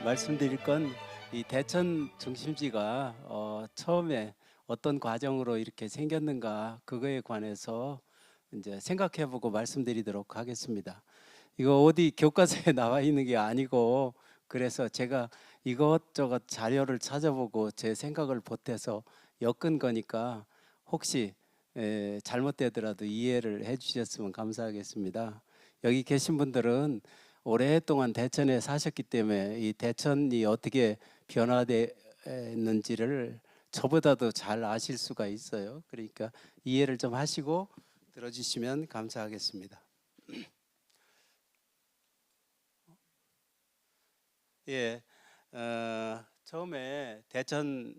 말씀드릴 건 이 대천 중심지가 처음에 어떤 과정으로 이렇게 생겼는가 그거에 관해서 이제 생각해보고 말씀드리도록 하겠습니다. 이거 어디 교과서에 나와 있는 게 아니고 그래서 제가 이것저것 자료를 찾아보고 제 생각을 보태서 엮은 거니까 혹시 잘못되더라도 이해를 해주셨으면 감사하겠습니다. 여기 계신 분들은 오랫동안 대천에 사셨기 때문에 이 대천이 어떻게 변화됐는지를 저보다도 잘 아실 수가 있어요. 그러니까 이해를 좀 하시고 들어주시면 감사하겠습니다. 예, 처음에 대천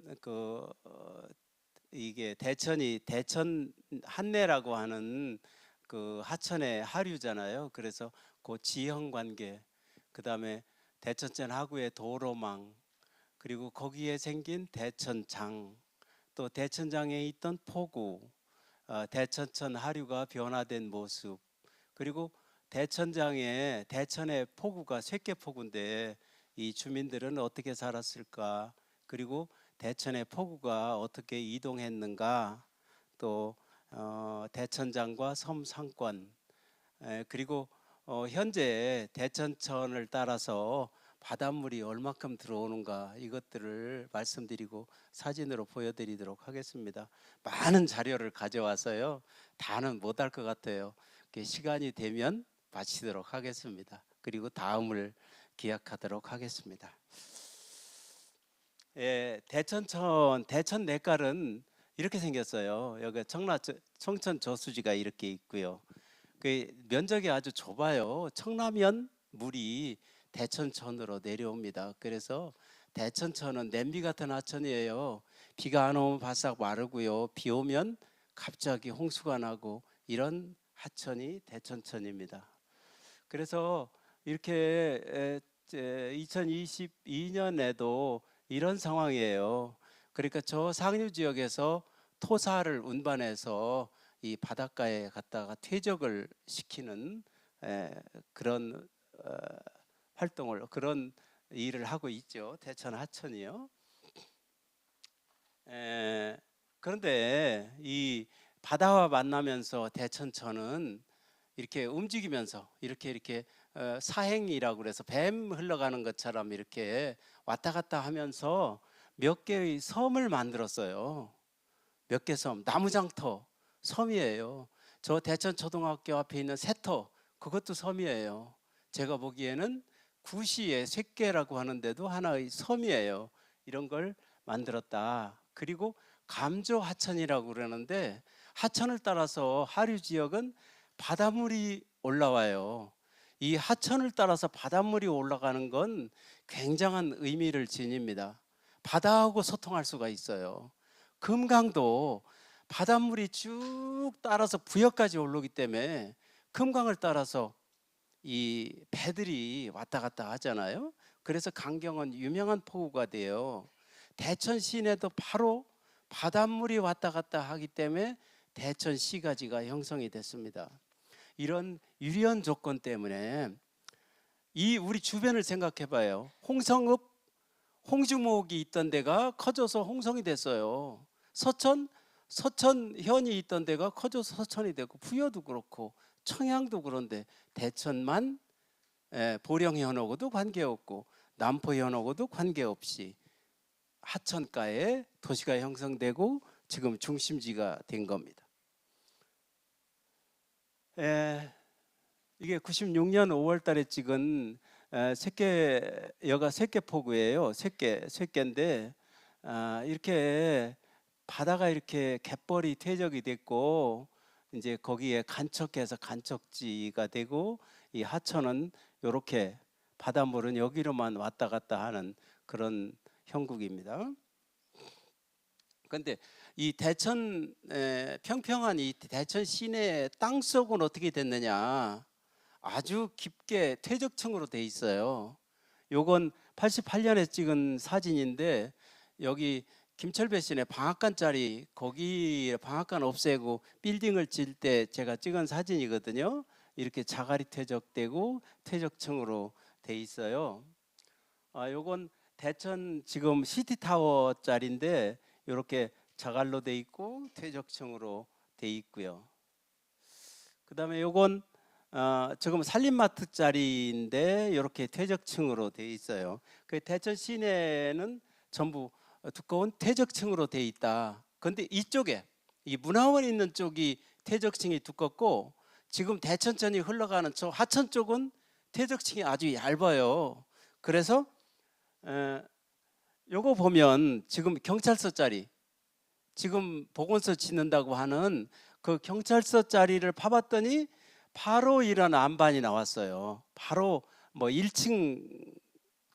이게 대천이 대천 한내라고 하는 그 하천의 하류잖아요. 그래서 그 지형 관계, 그 다음에 대천천 하구의 도로망, 그리고 거기에 생긴 대천장, 또 대천장에 있던 포구, 대천천 하류가 변화된 모습, 그리고 대천의 포구가 쇠계포구인데 이 주민들은 어떻게 살았을까? 그리고 대천의 포구가 어떻게 이동했는가? 또 대천장과 섬 상권, 그리고 현재 대천천을 따라서 바닷물이 얼마큼 들어오는가 이것들을 말씀드리고 사진으로 보여드리도록 하겠습니다. 많은 자료를 가져와서요. 다는 못할 것 같아요. 시간이 되면 마치도록 하겠습니다. 그리고 다음을 기약하도록 하겠습니다. 예, 대천 내깔은 이렇게 생겼어요. 여기 청천 저수지가 이렇게 있고요. 그 면적이 아주 좁아요. 청라면 물이 대천천으로 내려옵니다. 그래서 대천천은 냄비 같은 하천이에요. 비가 안 오면 바싹 마르고요. 비 오면 갑자기 홍수가 나고 이런 하천이 대천천입니다. 그래서 이렇게 2022년에도 이런 상황이에요. 그러니까 저 상류 지역에서 토사를 운반해서 이 바닷가에 갔다가 퇴적을 시키는 그런 활동을 그런 일을 하고 있죠. 대천 하천이요. 그런데 이 바다와 만나면서 대천천은 이렇게 움직이면서 이렇게 사행이라고 그래서 뱀 흘러가는 것처럼 이렇게 왔다 갔다 하면서 몇 개의 섬을 만들었어요. 몇 개 섬, 나무장터 섬이에요. 저 대천 초등학교 앞에 있는 세터 그것도 섬이에요. 제가 보기에는 구시의 쇠계라고 하는데도 하나의 섬이에요. 이런 걸 만들었다. 그리고 감조 하천이라고 그러는데 하천을 따라서 하류 지역은 바닷물이 올라와요. 이 하천을 따라서 바닷물이 올라가는 건 굉장한 의미를 지닙니다. 바다하고 소통할 수가 있어요. 금강도 바닷물이 쭉 따라서 부여까지 올라오기 때문에 금강을 따라서 이 배들이 왔다 갔다 하잖아요. 그래서 강경은 유명한 포구가 돼요. 대천 시내도 바로 바닷물이 왔다 갔다 하기 때문에 대천 시가지가 형성이 됐습니다. 이런 유리한 조건 때문에 이 우리 주변을 생각해 봐요. 홍성읍 홍주목이 있던 데가 커져서 홍성이 됐어요. 서천현이 있던 데가 커져서 서천이 되고 부여도 그렇고 청양도 그런데 대천만 보령현하고도 관계없고 남포현하고도 관계없이 하천가에 도시가 형성되고 지금 중심지가 된 겁니다. 이게 96년 5월 달에 찍은 여가 쇠계포구예요. 쇠계인데 이렇게 바다가 이렇게 갯벌이 퇴적이 됐고 이제 거기에 간척해서 간척지가 되고 이 하천은 이렇게 바닷물은 여기로만 왔다 갔다 하는 그런 형국입니다. 그런데 이 대천 평평한 이 대천 시내 땅속은 어떻게 됐느냐? 아주 깊게 퇴적층으로 돼 있어요. 요건 88년에 찍은 사진인데 여기 김철배 씨네 방앗간 거기 방앗간 없애고 빌딩을 질 때 제가 찍은 사진이거든요. 이렇게 자갈이 퇴적되고 퇴적층으로 돼 있어요. 요건 대천 지금 시티타워짜리인데 이렇게 자갈로 돼 있고 퇴적층으로 돼 있고요. 그다음에 요건 지금 산림마트짜리인데 이렇게 퇴적층으로 돼 있어요. 그 대천 시내는 전부 두꺼운 퇴적층으로 돼 있다. 그런데 이쪽에 이 문화원 있는 쪽이 퇴적층이 두껍고 지금 대천천이 흘러가는 쪽 하천 쪽은 퇴적층이 아주 얇아요. 그래서 요거 보면 지금 경찰서 자리, 지금 보건소 짓는다고 하는 그 경찰서 자리를 파봤더니 바로 이런 안반이 나왔어요. 바로 뭐 1층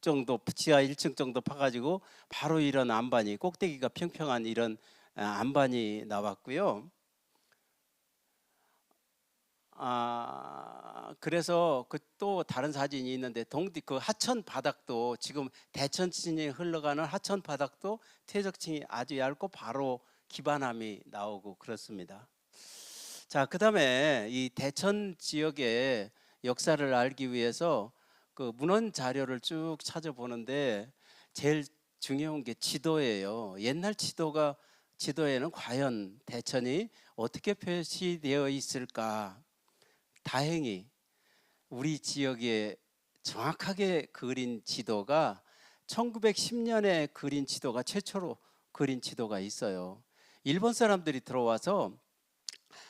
정도, 지하 1층 정도 파가지고 바로 이런 안반이, 꼭대기가 평평한 이런 안반이 나왔고요. 그래서 그 또 다른 사진이 있는데 동디 그 하천 바닥도 지금 대천층이 흘러가는 하천 바닥도 퇴적층이 아주 얇고 바로 기반함이 나오고 그렇습니다. 자, 그다음에 이 대천 지역의 역사를 알기 위해서 그 문헌 자료를 쭉 찾아보는데 제일 중요한 게 지도예요. 옛날 지도에는 과연 대천이 어떻게 표시되어 있을까? 다행히 우리 지역에 정확하게 그린 지도가 1910년에 그린 지도가 최초로 그린 지도가 있어요. 일본 사람들이 들어와서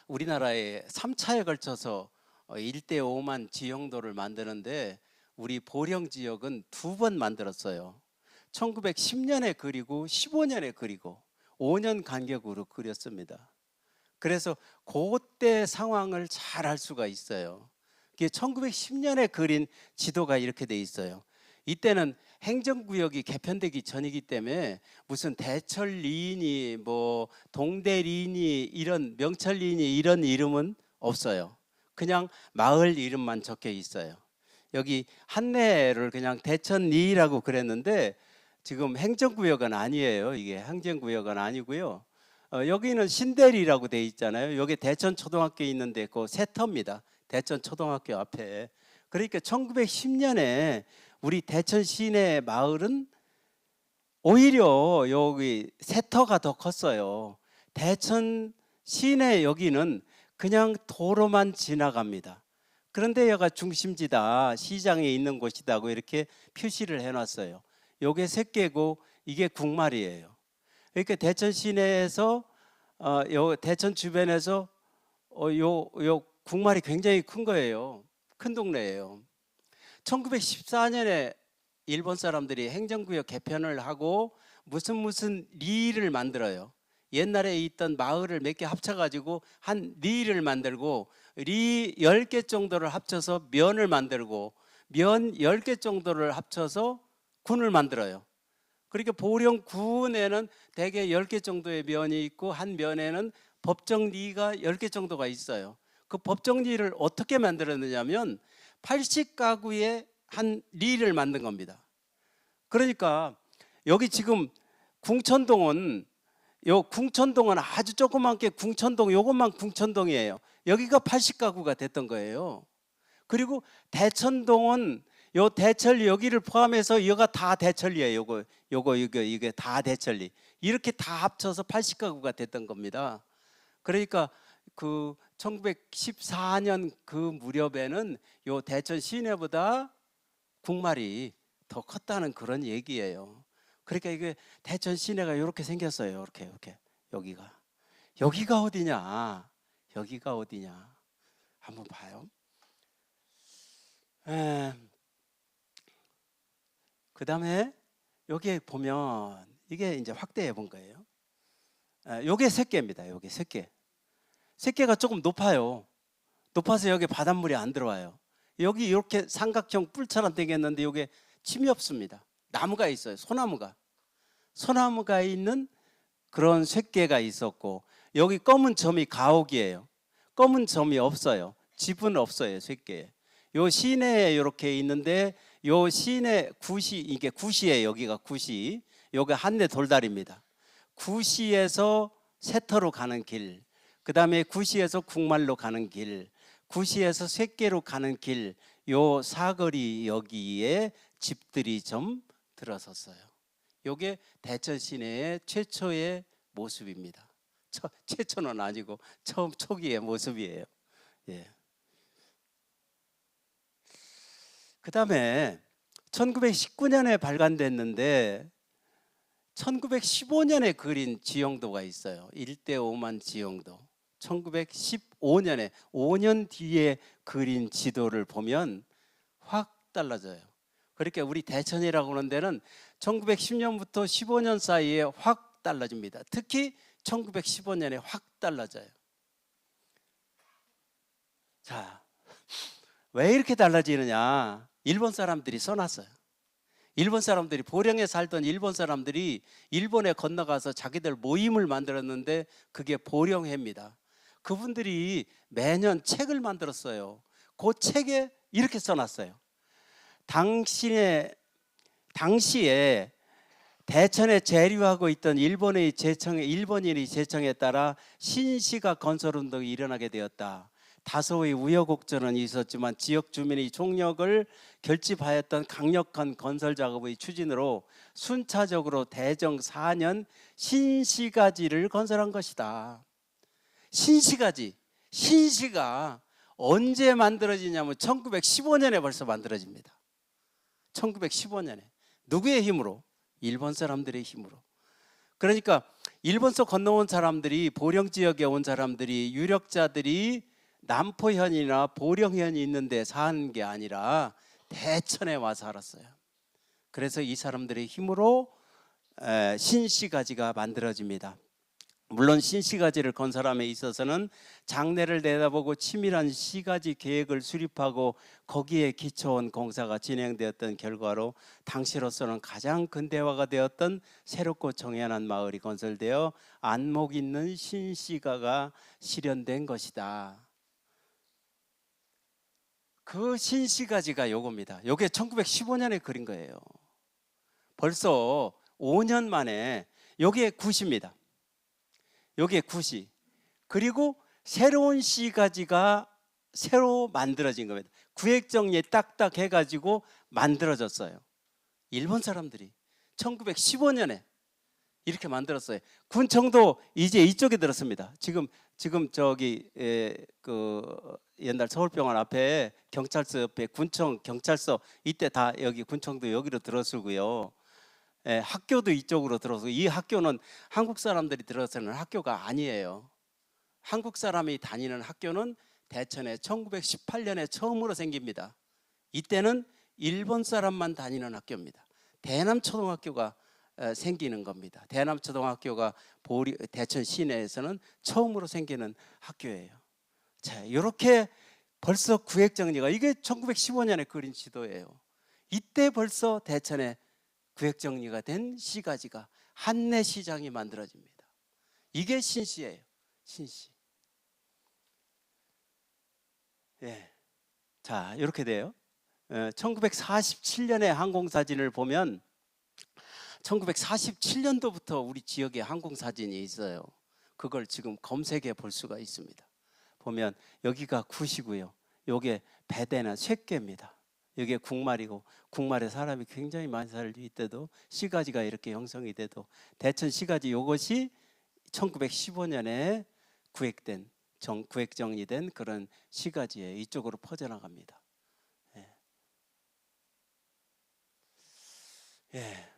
우리나라에 3차에 걸쳐서 1대 5만 지형도를 만드는데 우리 보령 지역은 2번 만들었어요. 1910년에 그리고 15년에 그리고 5년 간격으로 그렸습니다. 그래서 그때 상황을 잘 알 수가 있어요. 1910년에 그린 지도가 이렇게 돼 있어요. 이때는 행정구역이 개편되기 전이기 때문에 무슨 대천리인이 뭐 동대리인이 이런 명천리인이 이런 이름은 없어요. 그냥 마을 이름만 적혀 있어요. 여기 한내를 그냥 대천리라고 그랬는데 지금 행정구역은 아니에요. 이게 행정구역은 아니고요. 여기는 신대리라고 돼 있잖아요. 여기 대천초등학교 있는데 그 세터입니다. 대천초등학교 앞에. 그러니까 1910년에 우리 대천 시내 마을은 오히려 여기 세터가 더 컸어요. 대천 시내 여기는 그냥 도로만 지나갑니다. 그런데 여기가 중심지다, 시장에 있는 곳이다고 이렇게 표시를 해놨어요. 요게 새끼고 이게 국말이에요. 그러니까 대천 시내에서 요 대천 주변에서 요 국말이 굉장히 큰 거예요. 큰 동네예요. 1914년에 일본 사람들이 행정구역 개편을 하고 무슨 리를 만들어요. 옛날에 있던 마을을 몇 개 합쳐가지고 한 리를 만들고 리 10개 정도를 합쳐서 면을 만들고 면 10개 정도를 합쳐서 군을 만들어요. 그러니까 보령군에는 대개 10개 정도의 면이 있고 한 면에는 법정리가 10개 정도가 있어요. 그 법정리를 어떻게 만들었느냐면 80가구의 한 리를 만든 겁니다. 그러니까 여기 지금 궁천동은 아주 조그맣게 궁천동, 요것만 궁천동이에요. 여기가 80가구가 됐던 거예요. 그리고 대천동은 요 대천리 여기를 포함해서 여기가 다 대천리예요. 이게 다 대천리. 이렇게 다 합쳐서 80가구가 됐던 겁니다. 그러니까 그 1914년 그 무렵에는 요 대천 시내보다 국말이 더 컸다는 그런 얘기예요. 그러니까 이게 대천 시내가 이렇게 생겼어요. 이렇게 여기가 어디냐? 여기가 어디냐? 한번 봐요. 그 다음에 여기에 보면 이게 이제 확대해 본 거예요. 요게 새끼입니다. 요게 새끼가 조금 높아요. 높아서 여기 바닷물이 안 들어와요. 여기 이렇게 삼각형 뿔처럼 되겠는데 여기 침이 없습니다. 나무가 있어요. 소나무가 있는 그런 쇠개가 있었고 여기 검은 점이 가옥이에요. 검은 점이 없어요. 집은 없어요. 쇠개에. 요 시내에 이렇게 있는데 요 시내 이게 구시예요. 여기가 구시. 여기 한내 돌다리입니다. 구시에서 세터로 가는 길, 그 다음에 구시에서 국말로 가는 길, 구시에서 쇠개로 가는 길, 요 사거리 여기에 집들이 좀 들어섰어요. 요게 대천 시내의 최초의 모습입니다. 최초는 아니고 처음 초기의 모습이에요. 예. 그 다음에 1919년에 발간됐는데 1915년에 그린 지형도가 있어요. 1대5만 지형도. 1915년에 5년 뒤에 그린 지도를 보면 확 달라져요. 그러니까 우리 대천이라고 하는 데는 1910년부터 15년 사이에 확 달라집니다. 특히 1915년에 확 달라져요. 자, 왜 이렇게 달라지느냐? 일본 사람들이 써놨어요. 일본 사람들이, 보령에 살던 일본 사람들이 일본에 건너가서 자기들 모임을 만들었는데 그게 보령회입니다. 그분들이 매년 책을 만들었어요. 그 책에 이렇게 써놨어요. 당시에 대천에 재류하고 있던 일본인의 제청에 따라 신시가 건설운동이 일어나게 되었다. 다소의 우여곡절은 있었지만 지역 주민의 총력을 결집하였던 강력한 건설 작업의 추진으로 순차적으로 대정 4년 신시가지를 건설한 것이다. 신시가 언제 만들어지냐면 1915년에 벌써 만들어집니다. 1915년에. 누구의 힘으로? 일본 사람들의 힘으로. 그러니까 일본서 건너온 사람들이, 보령 지역에 온 사람들이, 유력자들이 남포현이나 보령현이 있는데 사는 게 아니라 대천에 와서 살았어요. 그래서 이 사람들의 힘으로 신시가지가 만들어집니다. 물론 신시가지를 건설함에 있어서는 장래를 내다보고 치밀한 시가지 계획을 수립하고 거기에 기초한 공사가 진행되었던 결과로 당시로서는 가장 근대화가 되었던 새롭고 정연한 마을이 건설되어 안목 있는 신시가가 실현된 것이다. 그 신시가지가 요겁니다. 요게 1915년에 그린 거예요. 벌써 5년 만에. 요게 굿입니다. 요게 굿이. 그리고 새로운 시가지가 새로 만들어진 겁니다. 구획정리에 딱딱 해가지고 만들어졌어요. 일본 사람들이 1915년에 이렇게 만들었어요. 군청도 이제 이쪽에 들었습니다. 지금 저기 그 옛날 서울병원 앞에 경찰서 옆에 군청 경찰서, 이때 다 여기 군청도 여기로 들어서고요. 학교도 이쪽으로 들어서, 이 학교는 한국 사람들이 들어서는 학교가 아니에요. 한국 사람이 다니는 학교는 대천에 1918년에 처음으로 생깁니다. 이때는 일본 사람만 다니는 학교입니다. 대남초등학교가 생기는 겁니다. 대남초등학교가 대천 시내에서는 처음으로 생기는 학교예요. 자, 이렇게 벌써 구획정리가, 이게 1915년에 그린 지도예요. 이때 벌써 대천에 구획정리가 된 시가지가, 한내시장이 만들어집니다. 이게 신시예요. 신시. 예. 자, 이렇게 돼요. 1947년에 항공사진을 보면 1947년도부터 우리 지역에 항공사진이 있어요. 그걸 지금 검색해 볼 수가 있습니다. 보면 여기가 굿이고요. 요게 배대나 쇠께입니다. 여기에 국말이고, 국말에 사람이 굉장히 많이 살고, 이때도 시가지가 이렇게 형성이 돼도 대천 시가지, 요것이 1915년에 구획 정리된 그런 시가지에 이쪽으로 퍼져나갑니다. 예. 예.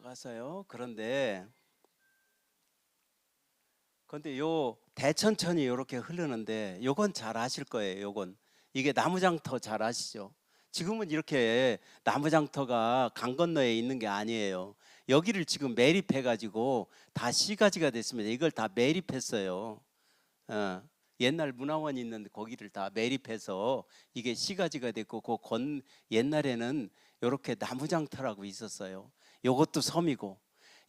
가서요. 그런데 요 대천천이 이렇게 흐르는데, 요건 잘 아실 거예요. 요건 이게 나무장터 잘 아시죠? 지금은 이렇게 나무장터가 강 건너에 있는 게 아니에요. 여기를 지금 매립해 가지고 다 시가지가 됐습니다. 이걸 다 매립했어요. 옛날 문화원이 있는데 거기를 다 매립해서 이게 시가지가 됐고, 옛날에는 이렇게 나무장터라고 있었어요. 요것도 섬이고,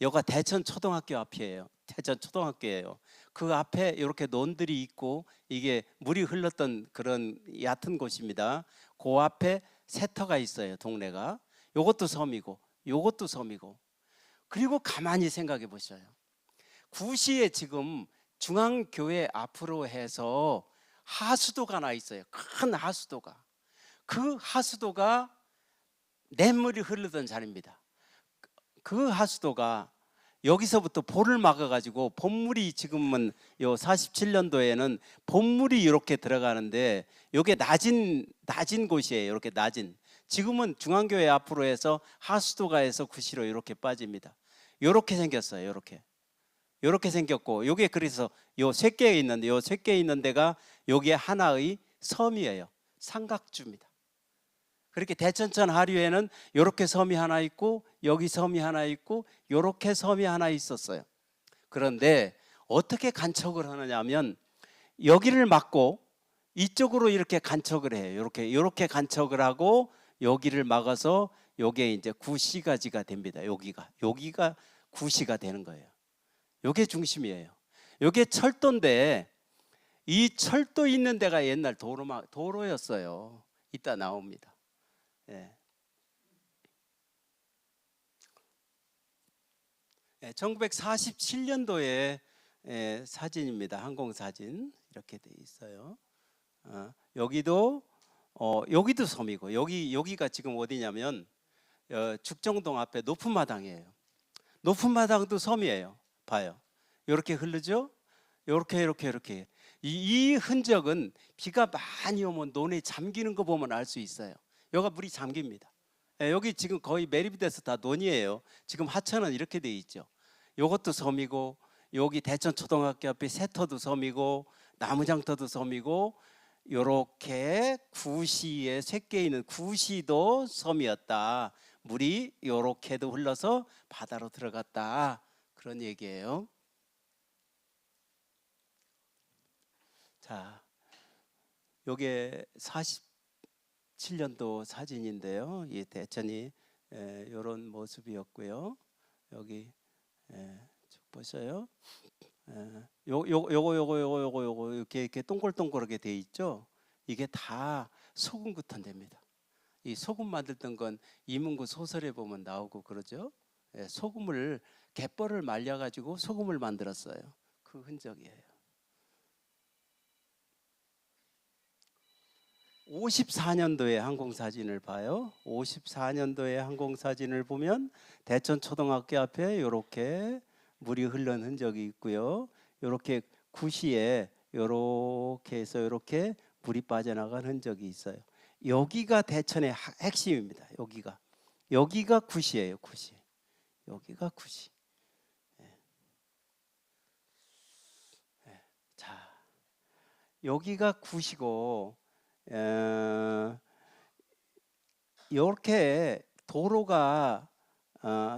여기가 대천 초등학교 앞이에요. 대천 초등학교예요. 그 앞에 이렇게 논들이 있고, 이게 물이 흘렀던 그런 얕은 곳입니다. 그 앞에 세터가 있어요. 동네가. 요것도 섬이고, 요것도 섬이고. 그리고 가만히 생각해 보셔요. 구시에 지금 중앙교회 앞으로 해서 하수도가 나 있어요. 큰 하수도가. 그 하수도가 냇물이 흐르던 자리입니다. 그 하수도가 여기서부터 볼을 막아가지고 본물이 지금은 요 47년도에는 본물이 이렇게 들어가는데 요게 낮은 곳이에요. 이렇게 낮은. 지금은 중앙교회 앞으로 해서 하수도가 해서 구시로 이렇게 빠집니다. 이렇게 생겼어요. 이렇게 생겼고 요게 그래서 요 쇠께 있는데 요 쇠께 있는 데가 요게 하나의 섬이에요. 삼각주입니다. 그렇게 대천천 하류에는 이렇게 섬이 하나 있고 여기 섬이 하나 있고 이렇게 섬이 하나 있었어요. 그런데 어떻게 간척을 하느냐 하면 여기를 막고 이쪽으로 이렇게 간척을 해요. 이렇게 간척을 하고 여기를 막아서 요게 이제 구시가지가 됩니다. 여기가 구시가 되는 거예요. 요게 중심이에요. 요게 철도인데 이 철도 있는 데가 옛날 도로였어요. 이따 나옵니다. 예. 1947년도에 사진입니다. 항공사진 이렇게 돼 있어요. 여기도 섬이고 여기가 지금 어디냐면 죽정동 앞에 높은 마당이에요. 높은 마당도 섬이에요. 봐요. 이렇게 흐르죠. 이렇게 이 흔적은 비가 많이 오면 논에 잠기는 거 보면 알 수 있어요. 여기가 물이 잠깁니다. 여기 지금 거의 매립이 돼서 다 논이에요. 지금 하천은 이렇게 돼 있죠. 요것도 섬이고 여기 대천초등학교 앞에 세터도 섬이고 나무장터도 섬이고 요렇게 구시에 쇠께 있는 구시도 섬이었다. 물이 요렇게도 흘러서 바다로 들어갔다. 그런 얘기예요. 자, 요게 47년도 사진인데요. 이 대천이 이런 모습이었고요. 여기 쭉 보세요. 요거 이렇게 동글동글하게 돼 있죠. 이게 다 소금 구탄됩니다. 이 소금 만들던 건 이문구 소설에 보면 나오고 그러죠. 소금을 갯벌을 말려가지고 소금을 만들었어요. 그 흔적이에요. 54년도의 항공사진을 봐요. 54년도의 항공사진을 보면 대천초등학교 앞에 이렇게 물이 흐른 흔적이 있고요. 이렇게 구시에 이렇게 해서 이렇게 물이 빠져나간 흔적이 있어요. 여기가 대천의 핵심입니다. 여기가 구시예요. 구시. 여기가 구시. 자, 여기가 구시고 이렇게 도로가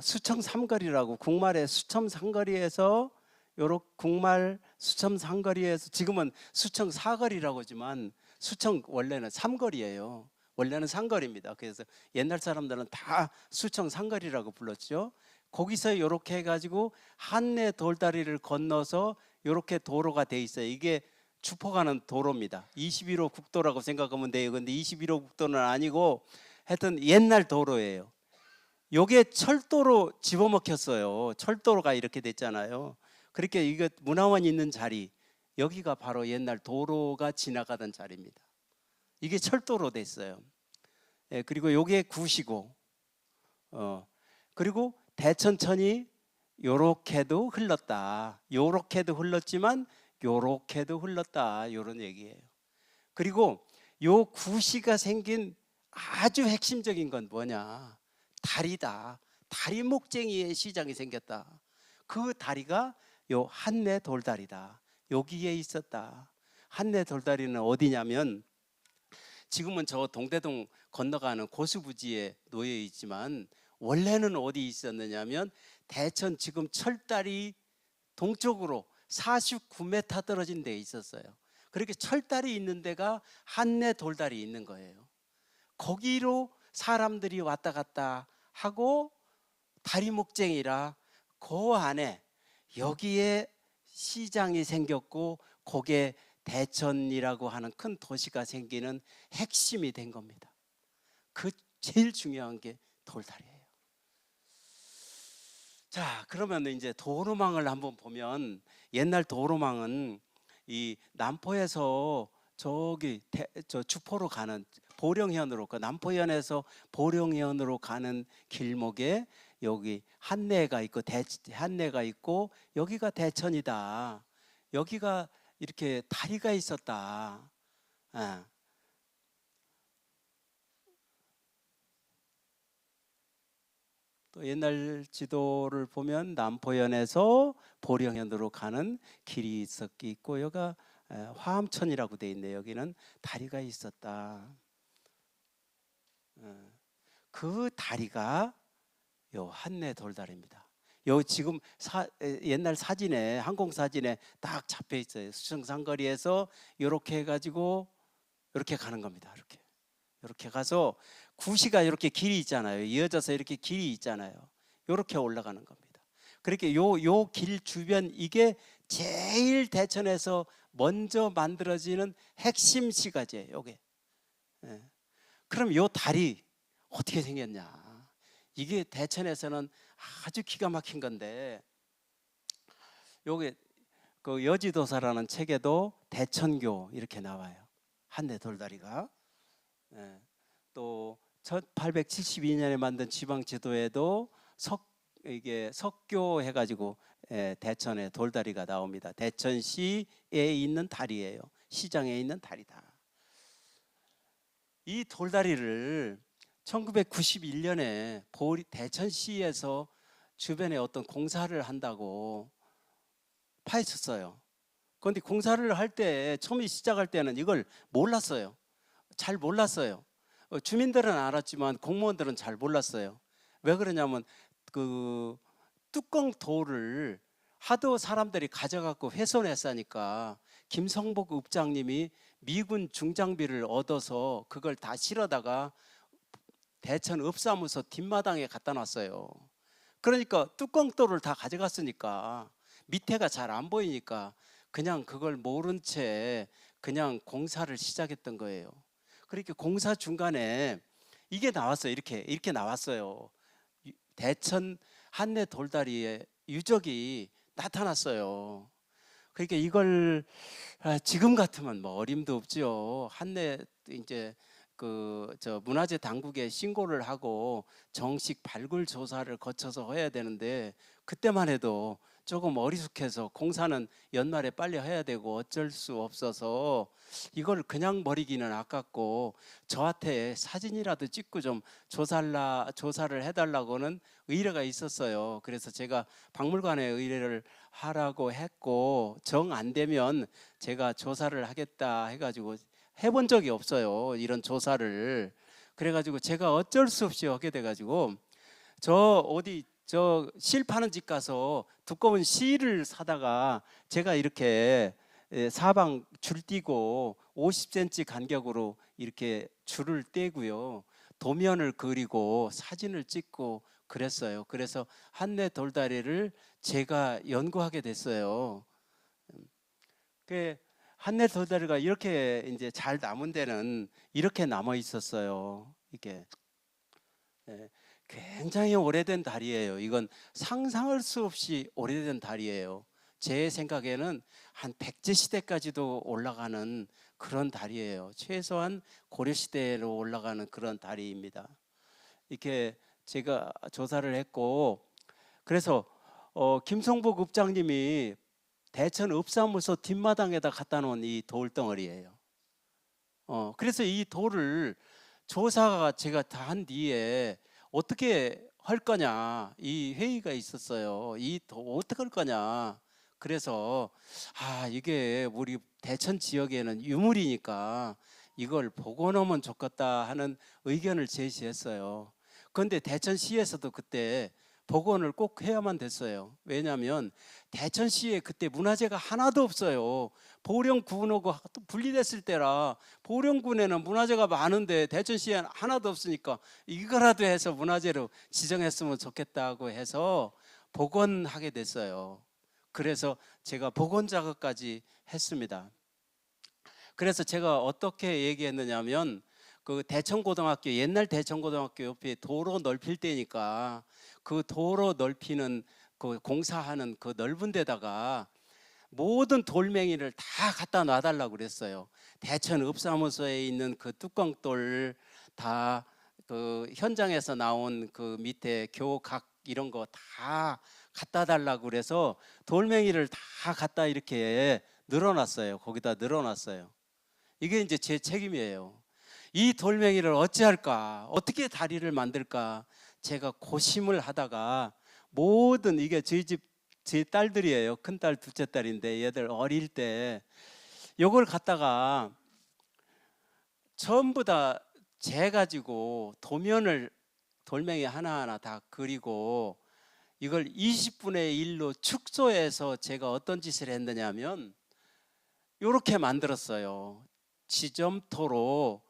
수청 삼거리라고 국말의 수청 삼거리에서 요렇게 국말 수청 삼거리에서 지금은 수청 사거리라고 하지만 수청 원래는 삼거리예요. 원래는 삼거리입니다. 그래서 옛날 사람들은 다 수청 삼거리라고 불렀죠. 거기서 이렇게 해가지고 한내 돌다리를 건너서 이렇게 도로가 돼 있어요. 이게 주포가는 도로입니다. 21호 국도라고 생각하면 돼요. 근데 21호 국도는 아니고 하여튼 옛날 도로예요. 요게 철도로 집어먹혔어요. 철도로가 이렇게 됐잖아요. 그렇게 이거 문화원 있는 자리 여기가 바로 옛날 도로가 지나가던 자리입니다. 이게 철도로 됐어요. 그리고 요게 구시고 그리고 대천천이 요렇게도 흘렀다. 요렇게도 흘렀지만 요렇게도 흘렀다. 이런 얘기예요. 그리고 요 구시가 생긴 아주 핵심적인 건 뭐냐? 다리다. 다리 목쟁이의 시장이 생겼다. 그 다리가 요 한내 돌다리다. 여기에 있었다. 한내 돌다리는 어디냐면 지금은 저 동대동 건너가는 고수부지에 놓여 있지만 원래는 어디 있었느냐면 대천 지금 철다리 동쪽으로 49m 떨어진 데에 있었어요. 그렇게 철다리 있는 데가 한내 돌다리 있는 거예요. 거기로 사람들이 왔다 갔다 하고 다리 목쟁이라 그 안에 여기에 시장이 생겼고 거기에 대천이라고 하는 큰 도시가 생기는 핵심이 된 겁니다. 그 제일 중요한 게 돌다리예요. 자, 그러면 이제 도로망을 한번 보면 옛날 도로망은 이 남포에서 저기 저 주포로 가는 보령현으로 그 남포현에서 보령현으로 가는 길목에 여기 한내가 있고 한내가 있고 여기가 대천이다. 여기가 이렇게 다리가 있었다. 예. 또 옛날 지도를 보면 남포현에서 보령현으로 가는 길이 있고 여기가 화암천이라고 돼 있네요. 여기는 다리가 있었다. 그 다리가 요 한내 돌다리입니다. 요 지금 옛날 사진에 항공 사진에 딱 잡혀 있어요. 수청상거리에서 이렇게 해가지고 이렇게 가는 겁니다. 이렇게 가서 구시가 이렇게 길이 있잖아요. 이어져서 이렇게 길이 있잖아요. 이렇게 올라가는 겁니다. 그렇게 요 길 주변 이게 제일 대천에서 먼저 만들어지는 핵심 시가지예요. 요게. 예. 그럼 요 다리 어떻게 생겼냐? 이게 대천에서는 아주 기가 막힌 건데, 요게 그 여지도사라는 책에도 대천교 이렇게 나와요. 한내 돌다리가. 예. 또 1872년에 만든 지방 지도에도 이게 석교 해가지고 대천에 돌다리가 나옵니다. 대천시에 있는 다리예요. 시장에 있는 다리다. 이 돌다리를 1991년에 대천시에서 주변에 어떤 공사를 한다고 파헤쳤어요. 그런데 공사를 할 때 처음에 시작할 때는 이걸 몰랐어요. 잘 몰랐어요. 주민들은 알았지만 공무원들은 잘 몰랐어요. 왜 그러냐면 그 뚜껑 돌을 하도 사람들이 가져갖고 훼손했으니까 김성복 읍장님이 미군 중장비를 얻어서 그걸 다 실어다가 대천 읍사무소 뒷마당에 갖다 놨어요. 그러니까 뚜껑 돌을 다 가져갔으니까 밑에가 잘 안 보이니까 그냥 그걸 모른 채 그냥 공사를 시작했던 거예요. 그렇게 공사 중간에 이게 나왔어요. 이렇게 나왔어요. 대천 한내 돌다리에 유적이 나타났어요. 그러니까 이걸 지금 같으면 뭐 어림도 없지요. 한내 이제 저 문화재 당국에 신고를 하고 정식 발굴 조사를 거쳐서 해야 되는데 그때만 해도 조금 어리숙해서 공사는 연말에 빨리 해야 되고 어쩔 수 없어서 이걸 그냥 버리기는 아깝고 저한테 사진이라도 찍고 좀 조사를 해달라고는 의뢰가 있었어요. 그래서 제가 박물관에 의뢰를 하라고 했고 정 안 되면 제가 조사를 하겠다 해가지고 해본 적이 없어요. 이런 조사를. 그래가지고 제가 어쩔 수 없이 하게 돼가지고 저 실 파는 집 가서 두꺼운 실을 사다가 제가 이렇게 사방 줄 띄고 50cm 간격으로 이렇게 줄을 떼고요. 도면을 그리고 사진을 찍고 그랬어요. 그래서 한내 돌다리를 제가 연구하게 됐어요. 그 한내 돌다리가 이렇게 이제 잘 남은 데는 이렇게 남아 있었어요. 이게 굉장히 오래된 다리예요. 이건 상상할 수 없이 오래된 다리예요. 제 생각에는 한 백제 시대까지도 올라가는 그런 다리예요. 최소한 고려 시대로 올라가는 그런 다리입니다. 이렇게 제가 조사를 했고 그래서 김성복 읍장님이 대천 읍사무소 뒷마당에다 갖다 놓은 이 돌덩어리예요. 그래서 이 돌을 조사가 제가 다 한 뒤에 어떻게 할 거냐 이 회의가 있었어요. 어떻게 할 거냐. 그래서 이게 우리 대천 지역에는 유물이니까 이걸 복원하면 좋겠다 하는 의견을 제시했어요. 그런데 대천시에서도 그때 복원을 꼭 해야만 됐어요. 왜냐하면 대천시에 그때 문화재가 하나도 없어요. 보령군하고 분리됐을 때라 보령군에는 문화재가 많은데 대천시에 하나도 없으니까 이거라도 해서 문화재로 지정했으면 좋겠다고 해서 복원하게 됐어요. 그래서 제가 복원 작업까지 했습니다. 그래서 제가 어떻게 얘기했느냐면 그 대천고등학교 옛날 대천고등학교 옆에 도로 넓힐 때니까 그 도로 넓히는 그 공사하는 그 넓은 데다가 모든 돌멩이를 다 갖다 놔달라고 그랬어요. 대천 읍사무소에 있는 그 뚜껑돌 다 그 현장에서 나온 그 밑에 교각 이런 거 다 갖다 달라고 그래서 돌멩이를 다 갖다 이렇게 늘어놨어요. 거기다 늘어놨어요. 이게 이제 제 책임이에요. 이 돌멩이를 어찌할까? 어떻게 다리를 만들까? 제가 고심을 하다가 모든 이게 저희 집 제 딸들이에요. 큰딸, 둘째 딸인데 얘들 어릴 때 요걸 갖다가 전부 다 재가지고 도면을 돌멩이 하나하나 다 그리고 이걸 20분의 1로 축소해서 제가 어떤 짓을 했느냐면 이렇게 만들었어요. 지점토로.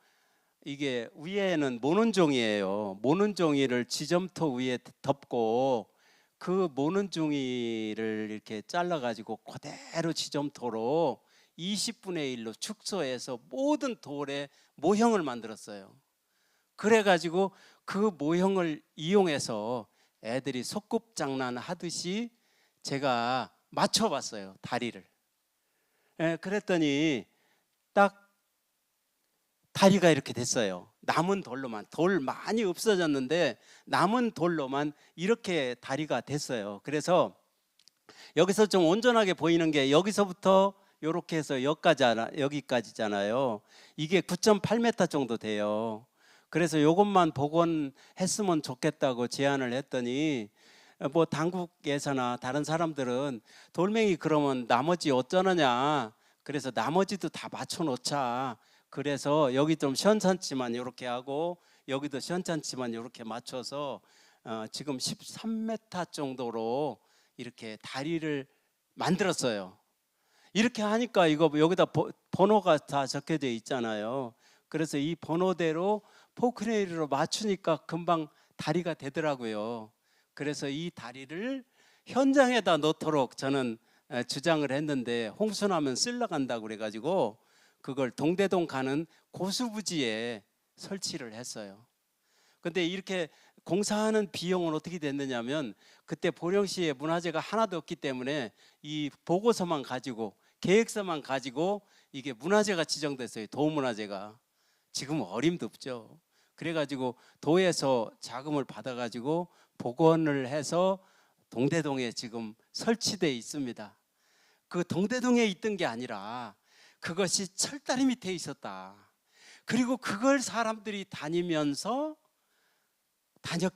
이게 위에는 모는 종이에요. 모는 종이를 지점토 위에 덮고 그 모는 종이를 이렇게 잘라가지고 그대로 지점토로 20분의 1로 축소해서 모든 돌의 모형을 만들었어요. 그래가지고 그 모형을 이용해서 애들이 소꿉장난 하듯이 제가 맞춰봤어요. 다리를. 그랬더니 딱 다리가 이렇게 됐어요. 남은 돌로만. 돌 많이 없어졌는데 남은 돌로만 이렇게 다리가 됐어요. 그래서 여기서 좀 온전하게 보이는 게 여기서부터 이렇게 해서 여기까지잖아요. 이게 9.8m 정도 돼요. 그래서 이것만 복원했으면 좋겠다고 제안을 했더니 뭐 당국에서나 다른 사람들은 돌멩이 그러면 나머지 어쩌느냐. 그래서 나머지도 다 맞춰 놓자. 그래서 여기 좀 시원찮지만 이렇게 하고 여기도 시원찮지만 이렇게 맞춰서 지금 13m 정도로 이렇게 다리를 만들었어요. 이렇게 하니까 이거 여기다 번호가 다 적혀져 있잖아요. 그래서 이 번호대로 포크레일로 맞추니까 금방 다리가 되더라고요. 그래서 이 다리를 현장에다 놓도록 저는 주장을 했는데 홍수나면 쓸려간다고 그래가지고 그걸 동대동 가는 고수부지에 설치를 했어요. 근데 이렇게 공사하는 비용은 어떻게 됐느냐면 그때 보령시에 문화재가 하나도 없기 때문에 이 보고서만 가지고 계획서만 가지고 이게 문화재가 지정됐어요. 도문화재가. 지금 어림도 없죠. 그래가지고 도에서 자금을 받아가지고 복원을 해서 동대동에 지금 설치되어 있습니다. 그 동대동에 있던 게 아니라 그것이 철다리 밑에 있었다. 그리고 그걸 사람들이 다니면서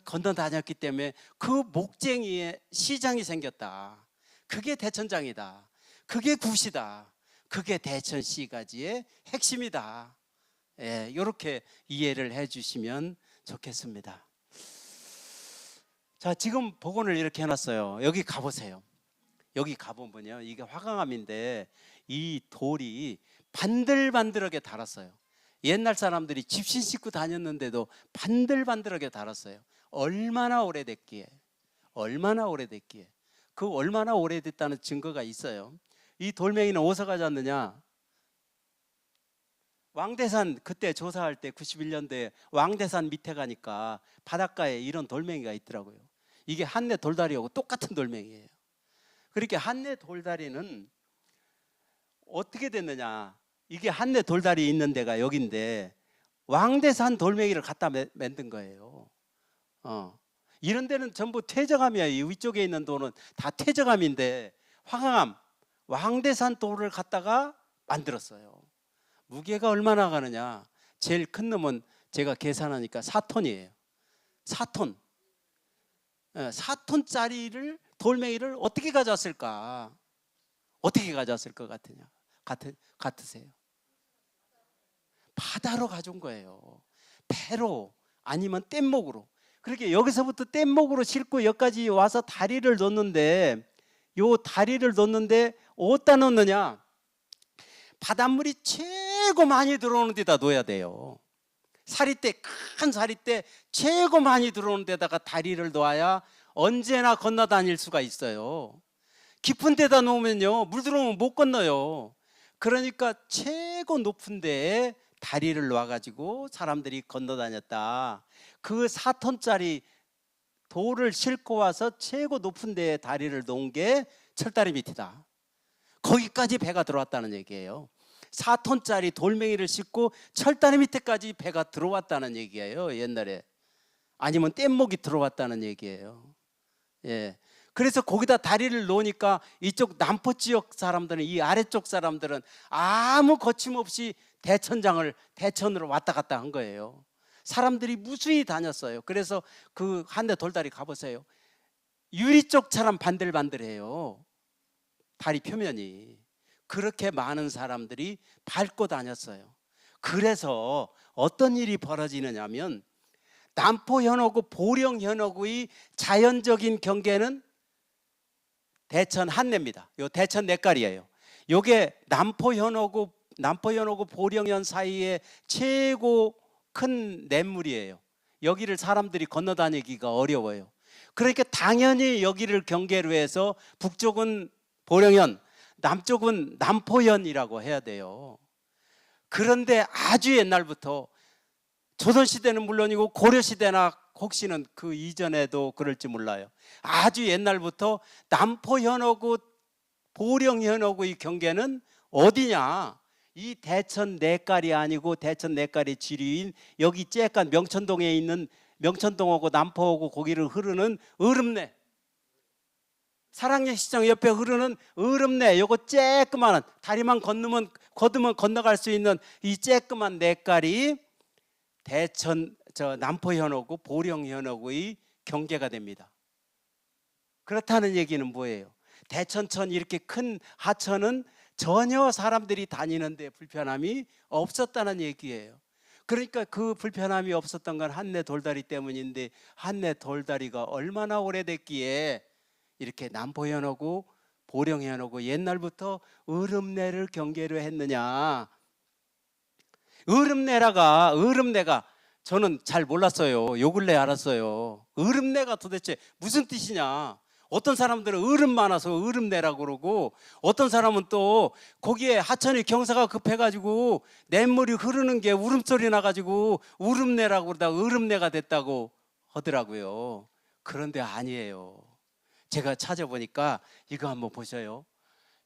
건너 다녔기 때문에 그 목쟁이에 시장이 생겼다. 그게 대천장이다. 그게 굿이다. 그게 대천시가지의 핵심이다. 예, 이렇게 이해를 해주시면 좋겠습니다. 자, 지금 복원을 이렇게 해놨어요. 여기 가보세요. 여기 가보면요, 이게 화강암인데 이 돌이 반들반들하게 달았어요. 옛날 사람들이 집신 싣고 다녔는데도 반들반들하게 달았어요. 얼마나 오래됐기에 그 얼마나 오래됐다는 증거가 있어요. 이 돌멩이는 어디서 가져왔느냐? 왕대산 그때 조사할 때 91년도에 왕대산 밑에 가니까 바닷가에 이런 돌멩이가 있더라고요. 이게 한내 돌다리하고 똑같은 돌멩이에요. 그렇게 한내 돌다리는 어떻게 됐느냐? 이게 한내 돌다리 있는 데가 여긴데 왕대산 돌멩이를 갖다 만든 거예요. 이런 데는 전부 퇴적암이야. 이 위쪽에 있는 돌은 다 퇴적암인데 화강암 왕대산 돌을 갖다가 만들었어요. 무게가 얼마나 가느냐? 제일 큰 놈은 제가 계산하니까 4톤이에요. 4톤. 4톤짜리를 돌멩이를 어떻게 가져왔을까? 어떻게 가져왔을 것 같으세요? 바다로 가져온 거예요. 배로 아니면 뗏목으로. 그렇게 여기서부터 뗏목으로 싣고 여기까지 와서 다리를 놓는데 요 다리를 놓는데 어디다 놓느냐? 바닷물이 최고 많이 들어오는 데다 놓아야 돼요. 사리대, 큰 사리대 최고 많이 들어오는 데다가 다리를 놓아야 언제나 건너 다닐 수가 있어요. 깊은 데다 놓으면요, 물 들어오면 못 건너요. 그러니까 최고 높은 데에 다리를 놔가지고 사람들이 건너 다녔다. 그 4톤짜리 돌을 싣고 와서 최고 높은 데에 다리를 놓은 게 철다리 밑이다. 거기까지 배가 들어왔다는 얘기예요. 4톤짜리 돌멩이를 싣고 철다리 밑에까지 배가 들어왔다는 얘기예요. 옛날에. 아니면 뗏목이 들어왔다는 얘기예요. 예. 그래서 거기다 다리를 놓으니까 이쪽 남포 지역 사람들은, 이 아래쪽 사람들은 아무 거침없이 대천으로 왔다 갔다 한 거예요. 사람들이 무수히 다녔어요. 그래서 그 한내 돌다리 가보세요. 유리 쪽처럼 반들반들해요. 다리 표면이. 그렇게 많은 사람들이 밟고 다녔어요. 그래서 어떤 일이 벌어지느냐면 남포 현어구, 보령 현어구의 자연적인 경계는 대천 한내입니다. 요 대천 내깔이에요. 요게 남포 현어구, 보령현 사이에 최고 큰 냇물이에요. 여기를 사람들이 건너 다니기가 어려워요. 그러니까 당연히 여기를 경계로 해서 북쪽은 보령현, 남쪽은 남포현이라고 해야 돼요. 그런데 아주 옛날부터, 조선시대는 물론이고 고려시대나 혹시는 그 이전에도 그럴지 몰라요. 아주 옛날부터 남포현어구, 보령현어구의 경계는 어디냐? 이 대천 내깔이 아니고 대천 내깔의 지류인 여기 쬐깐 명천동에 있는, 명천동하고 남포하고 거기를 흐르는 얼음내, 사랑역 시장 옆에 흐르는 얼음내, 요거 쬐끄만 다리만 건너면 건너갈 수 있는 이 쬐끄만 내깔이 대천, 남포현어구, 보령현어구의 경계가 됩니다. 그렇다는 얘기는 뭐예요? 대천천, 이렇게 큰 하천은 전혀 사람들이 다니는데 불편함이 없었다는 얘기예요. 그러니까 그 불편함이 없었던 건 한내 돌다리 때문인데, 한내 돌다리가 얼마나 오래됐기에 이렇게 남포현어구, 보령현어구 옛날부터 얼음내를 경계로 했느냐. 얼음내가 저는 잘 몰랐어요. 요 근래 알았어요. 얼음내가 도대체 무슨 뜻이냐. 어떤 사람들은 얼음 많아서 얼음내라고 그러고, 어떤 사람은 또 거기에 하천이 경사가 급해가지고 냇물이 흐르는 게 울음소리 나가지고 울음내라고 그러다 얼음내가 됐다고 하더라고요. 그런데 아니에요. 제가 찾아보니까 이거 한번 보셔요.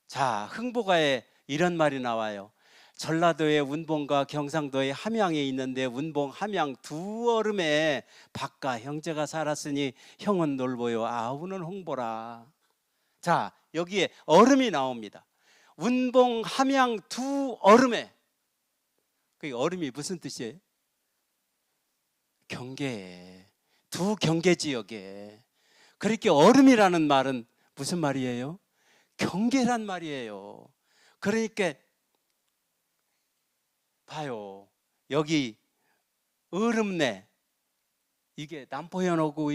자, 흥보가에 이런 말이 나와요. 전라도의 운봉과 경상도의 함양에 있는데, 운봉, 함양 두 얼음에 박가 형제가 살았으니 형은 놀보요 아우는 홍보라. 자, 여기에 얼음이 나옵니다. 운봉, 함양 두 얼음에. 그 얼음이 무슨 뜻이에요? 경계에, 두 경계 지역에. 그렇게 얼음이라는 말은 무슨 말이에요? 경계란 말이에요. 그러니까 봐요. 여기 얼음내, 이게 남포현어구,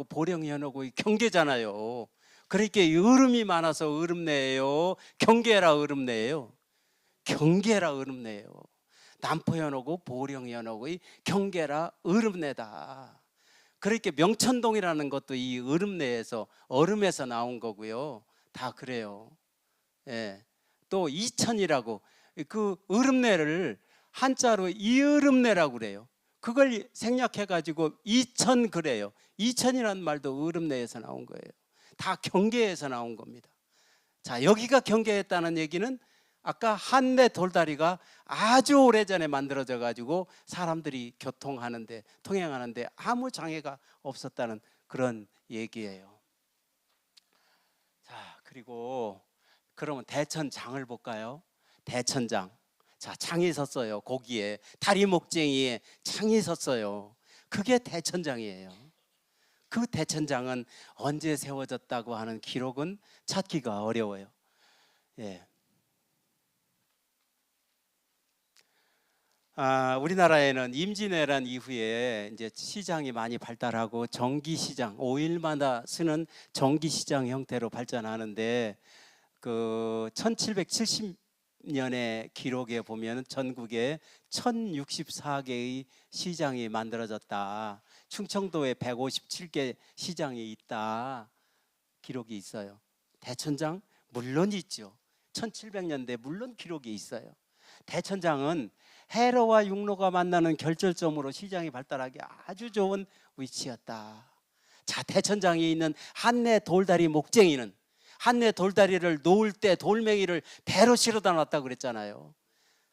보령현어구의 경계잖아요. 그러니까 얼음이 많아서 얼음내예요, 경계라 얼음내예요? 경계라 얼음내예요. 남포현어구, 보령현어구의 경계라 얼음내다. 그러니까 명천동이라는 것도 이 얼음내에서, 얼음에서 나온 거고요. 다 그래요. 예. 또 이천이라고, 그 얼음내를 한자로 이얼음내라고 그래요. 그걸 생략해 가지고 이천 그래요. 이천이라는 말도 얼음내에서 나온 거예요. 다 경계에서 나온 겁니다. 자, 여기가 경계했다는 얘기는 아까 한내 돌다리가 아주 오래전에 만들어져 가지고 사람들이 교통하는데, 통행하는데 아무 장애가 없었다는 그런 얘기예요. 자, 그리고 그러면 대천장을 볼까요? 대천장. 자, 창이 섰어요. 거기에 다리 목쟁이에 창이 섰어요. 그게 대천장이에요. 그 대천장은 언제 세워졌다고 하는 기록은 찾기가 어려워요. 예. 우리나라에는 임진왜란 이후에 이제 시장이 많이 발달하고 정기시장, 5일마다 쓰는 정기시장 형태로 발전하는데, 그 1770년의 기록에 보면 전국에 1064개의 시장이 만들어졌다. 충청도에 157개 시장이 있다. 기록이 있어요. 대천장 물론 있죠. 1700년대 물론 기록이 있어요. 대천장은 해로와 육로가 만나는 결절점으로 시장이 발달하기 아주 좋은 위치였다. 자, 대천장에 있는 한내 돌다리 목쟁이는 한내 돌다리를 놓을 때 돌멩이를 배로 실어다 놨다고 그랬잖아요.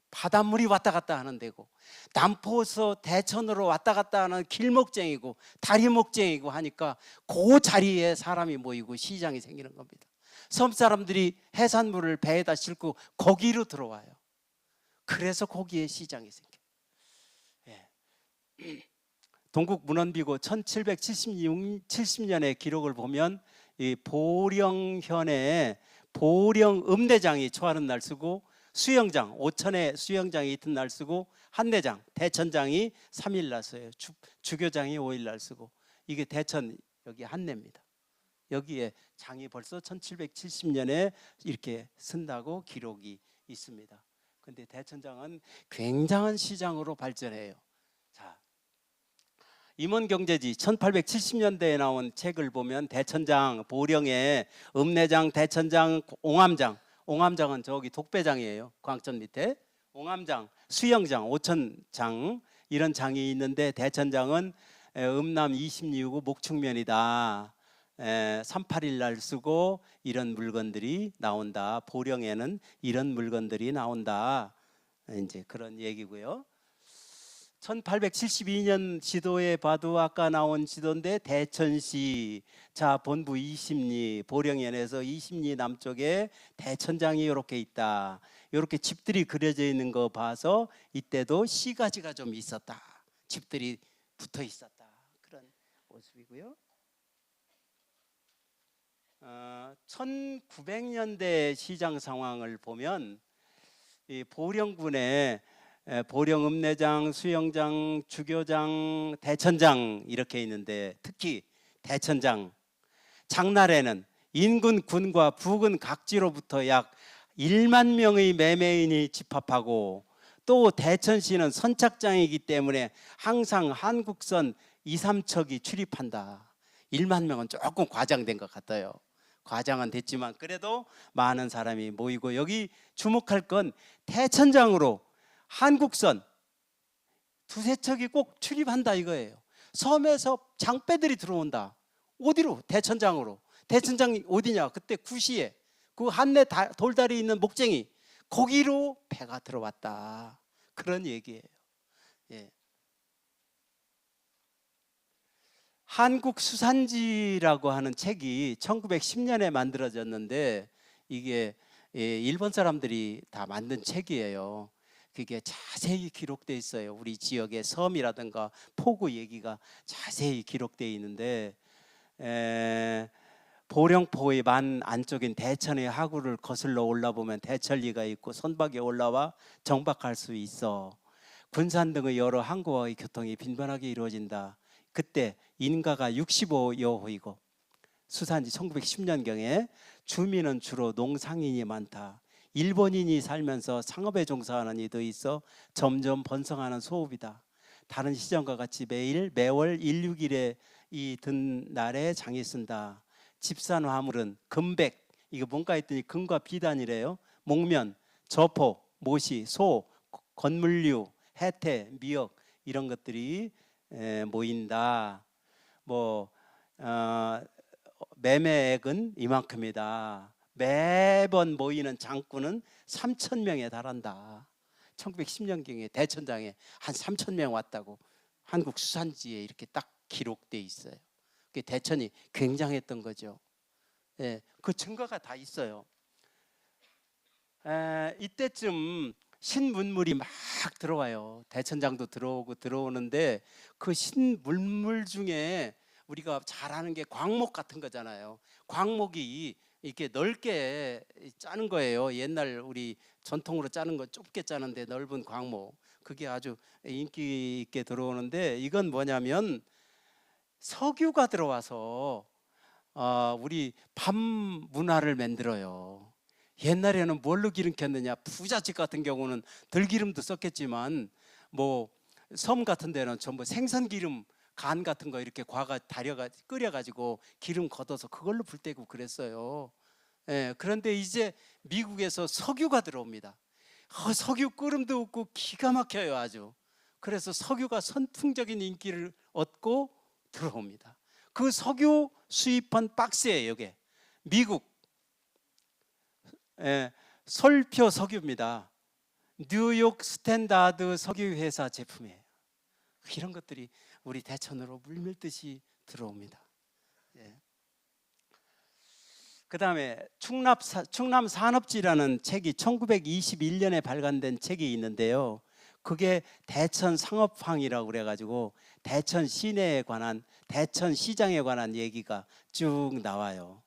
바닷물이 왔다 갔다 하는 데고, 남포에서 대천으로 왔다 갔다 하는 길목쟁이고 다리목쟁이고 하니까 그 자리에 사람이 모이고 시장이 생기는 겁니다. 섬 사람들이 해산물을 배에다 싣고 거기로 들어와요. 그래서 거기에 시장이 생겨요. 예. 동국문헌비고 1770년의 기록을 보면 이 보령현에 보령읍내장이 초하는 날 쓰고, 수영장, 오천에 수영장이 이튿날 쓰고, 한내장, 대천장이 3일 날 써요. 주교장이 5일 날 쓰고. 이게 대천, 여기 한내입니다. 여기에 장이 벌써 1770년에 이렇게 쓴다고 기록이 있습니다. 근데 대천장은 굉장한 시장으로 발전해요. 자, 임원경제지 1870년대에 나온 책을 보면 대천장, 보령에 읍내장, 대천장, 옹암장은 저기 독배장이에요. 광천 밑에. 옹암장, 수영장, 오천장 이런 장이 있는데, 대천장은 음남 26구 목축면이다. 38일 날 쓰고 이런 물건들이 나온다. 보령에는 이런 물건들이 나온다. 이제 그런 얘기고요. 1872년 지도에 봐도 아까 나온 지도인데, 대천시, 자 본부 20리, 보령현에서 20리 남쪽에 대천장이 이렇게 있다. 이렇게 집들이 그려져 있는 거 봐서 이때도 시가지가 좀 있었다. 집들이 붙어 있었다. 그런 모습이고요. 1900년대 시장 상황을 보면 이 보령군에 보령읍내장, 수영장, 주교장, 대천장 이렇게 있는데, 특히 대천장 장날에는 인근 군과 부근 각지로부터 약 1만 명의 매매인이 집합하고, 또 대천시는 선착장이기 때문에 항상 한국선 2, 3척이 출입한다. 1만 명은 조금 과장된 것 같아요. 과장은 됐지만 그래도 많은 사람이 모이고, 여기 주목할 건 대천장으로 한국선 두세 척이 꼭 출입한다 이거예요. 섬에서 장배들이 들어온다. 어디로? 대천장으로. 대천장이 어디냐? 그때 구시에 그 한내 돌다리 있는 목쟁이, 거기로 배가 들어왔다. 그런 얘기예요. 예. 한국수산지라고 하는 책이 1910년에 만들어졌는데, 이게 일본 사람들이 다 만든 책이에요. 그게 자세히 기록되어 있어요. 우리 지역의 섬이라든가 포구 얘기가 자세히 기록되어 있는데, 보령포의 만 안쪽인 대천의 하구를 거슬러 올라보면 대천리가 있고 선박에 올라와 정박할 수 있어. 군산 등의 여러 항구와의 교통이 빈번하게 이루어진다. 그때 인가가 65여호이고 수산지 1910년경에 주민은 주로 농상인이 많다. 일본인이 살면서 상업에 종사하는 이도 있어 점점 번성하는 소읍이다. 다른 시장과 같이 매월 1, 6일에 이 든 날에 장이 쓴다. 집산 화물은 금백, 이거 뭔가 했더니 금과 비단이래요. 목면, 저포, 모시, 소, 건물류, 해태, 미역 이런 것들이 모인다. 매매액은 이만큼이다. 매번 모이는 장꾼은 3,000명에 달한다. 1910년경에 대천장에 한 3,000명 왔다고 한국수산지에 이렇게 딱 기록돼 있어요. 대천이 굉장했던 거죠. 예, 그 증거가 다 있어요. 이때쯤 신문물이 막 들어와요. 대천장도 들어오는데, 그 신문물 중에 우리가 잘 아는 게 광목 같은 거잖아요. 광목이 이렇게 넓게 짜는 거예요. 옛날 우리 전통으로 짜는 거 좁게 짜는데 넓은 광목, 그게 아주 인기 있게 들어오는데, 이건 뭐냐면 석유가 들어와서 우리 밤 문화를 만들어요. 옛날에는 뭘로 기름 켰느냐? 부잣집 같은 경우는 들기름도 썼겠지만, 섬 같은 데는 전부 생선기름, 간 같은 거 이렇게 끓여가지고 기름 걷어서 그걸로 불 때고 그랬어요. 예, 그런데 이제 미국에서 석유가 들어옵니다. 석유 끓음도 없고 기가 막혀요 아주. 그래서 석유가 선풍적인 인기를 얻고 들어옵니다. 그 석유 수입한 박스예요. 이게 미국 솔표 석유입니다. 뉴욕 스탠다드 석유 회사 제품이에요. 이런 것들이 우리 대천으로 물밀듯이 들어옵니다. 예. 그 다음에 충남 산업지라는 책이 1921년에 발간된 책이 있는데요. 그게 대천 상업황이라고 그래가지고 대천 시내에 관한, 대천 시장에 관한 얘기가 쭉 나와요.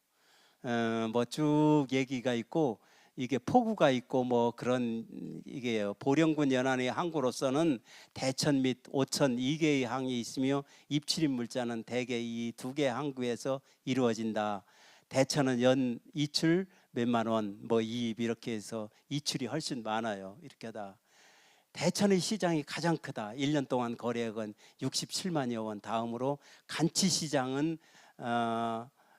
뭐 쭉 얘기가 있고, 이게 포구가 있고 뭐 그런, 이게요. 보령군 연안의 항구로서는 대천 및 오천 2개의 항이 있으며 입출입 물자는 대개 이 2개 항구에서 이루어진다. 대천은 연 이출 몇만 원, 뭐 이입 이렇게 해서 이출이 훨씬 많아요. 이렇게 하다. 대천의 시장이 가장 크다. 1년 동안 거래액은 67만여 원. 다음으로 간치시장은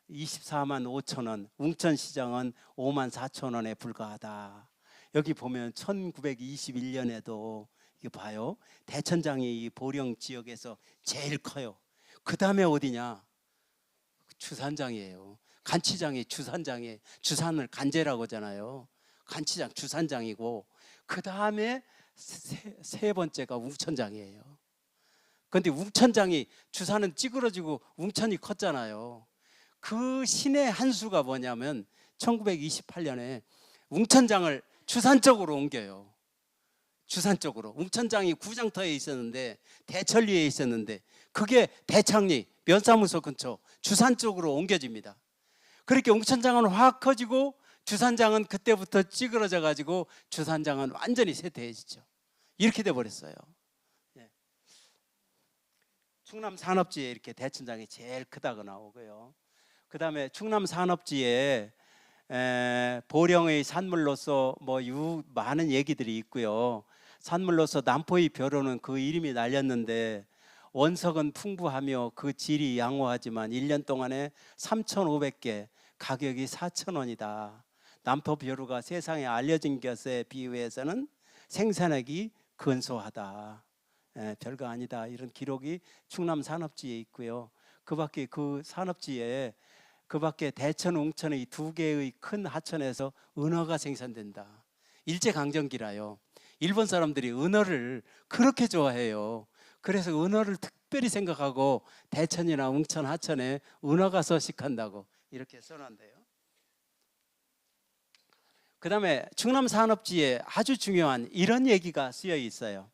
24만 5천 원, 웅천시장은 5만 4천 원에 불과하다. 여기 보면 1921년에도 이거 봐요. 대천장이 이 보령 지역에서 제일 커요. 그 다음에 어디냐? 주산장이에요. 간치장이 주산장에, 주산을 간제라고 하잖아요. 간치장 주산장이고, 그 다음에 세 번째가 웅천장이에요. 그런데 웅천장이, 주산은 찌그러지고 웅천이 컸잖아요. 그 신의 한 수가 뭐냐면 1928년에 웅천장을 주산 쪽으로 옮겨요. 주산 쪽으로. 웅천장이 구장터에 있었는데, 대천리에 있었는데, 그게 대창리 면사무소 근처 주산 쪽으로 옮겨집니다. 그렇게 웅천장은 확 커지고 주산장은 그때부터 찌그러져 가지고 주산장은 완전히 쇠퇴해지죠. 이렇게 돼 버렸어요. 예. 충남 산업지에 이렇게 대천장이 제일 크다고 나오고요. 그 다음에 충남 산업지에 보령의 산물로서 뭐 많은 얘기들이 있고요. 산물로서 남포의 벼로는 그 이름이 날렸는데, 원석은 풍부하며 그 질이 양호하지만 1년 동안에 3,500개, 가격이 4,000원이다. 남포 벼루가 세상에 알려진 것에 비유해서는 생산액이 근소하다. 별거 아니다. 이런 기록이 충남 산업지에 있고요. 그 밖에 그 산업지에 그 밖에 대천, 웅천의 2개의 큰 하천에서 은어가 생산된다. 일제강점기라요. 일본 사람들이 은어를 그렇게 좋아해요. 그래서 은어를 특별히 생각하고 대천이나 웅천 하천에 은어가 서식한다고 이렇게 써놨는데요. 그 다음에 충남 산업지에 아주 중요한 이런 얘기가 쓰여 있어요.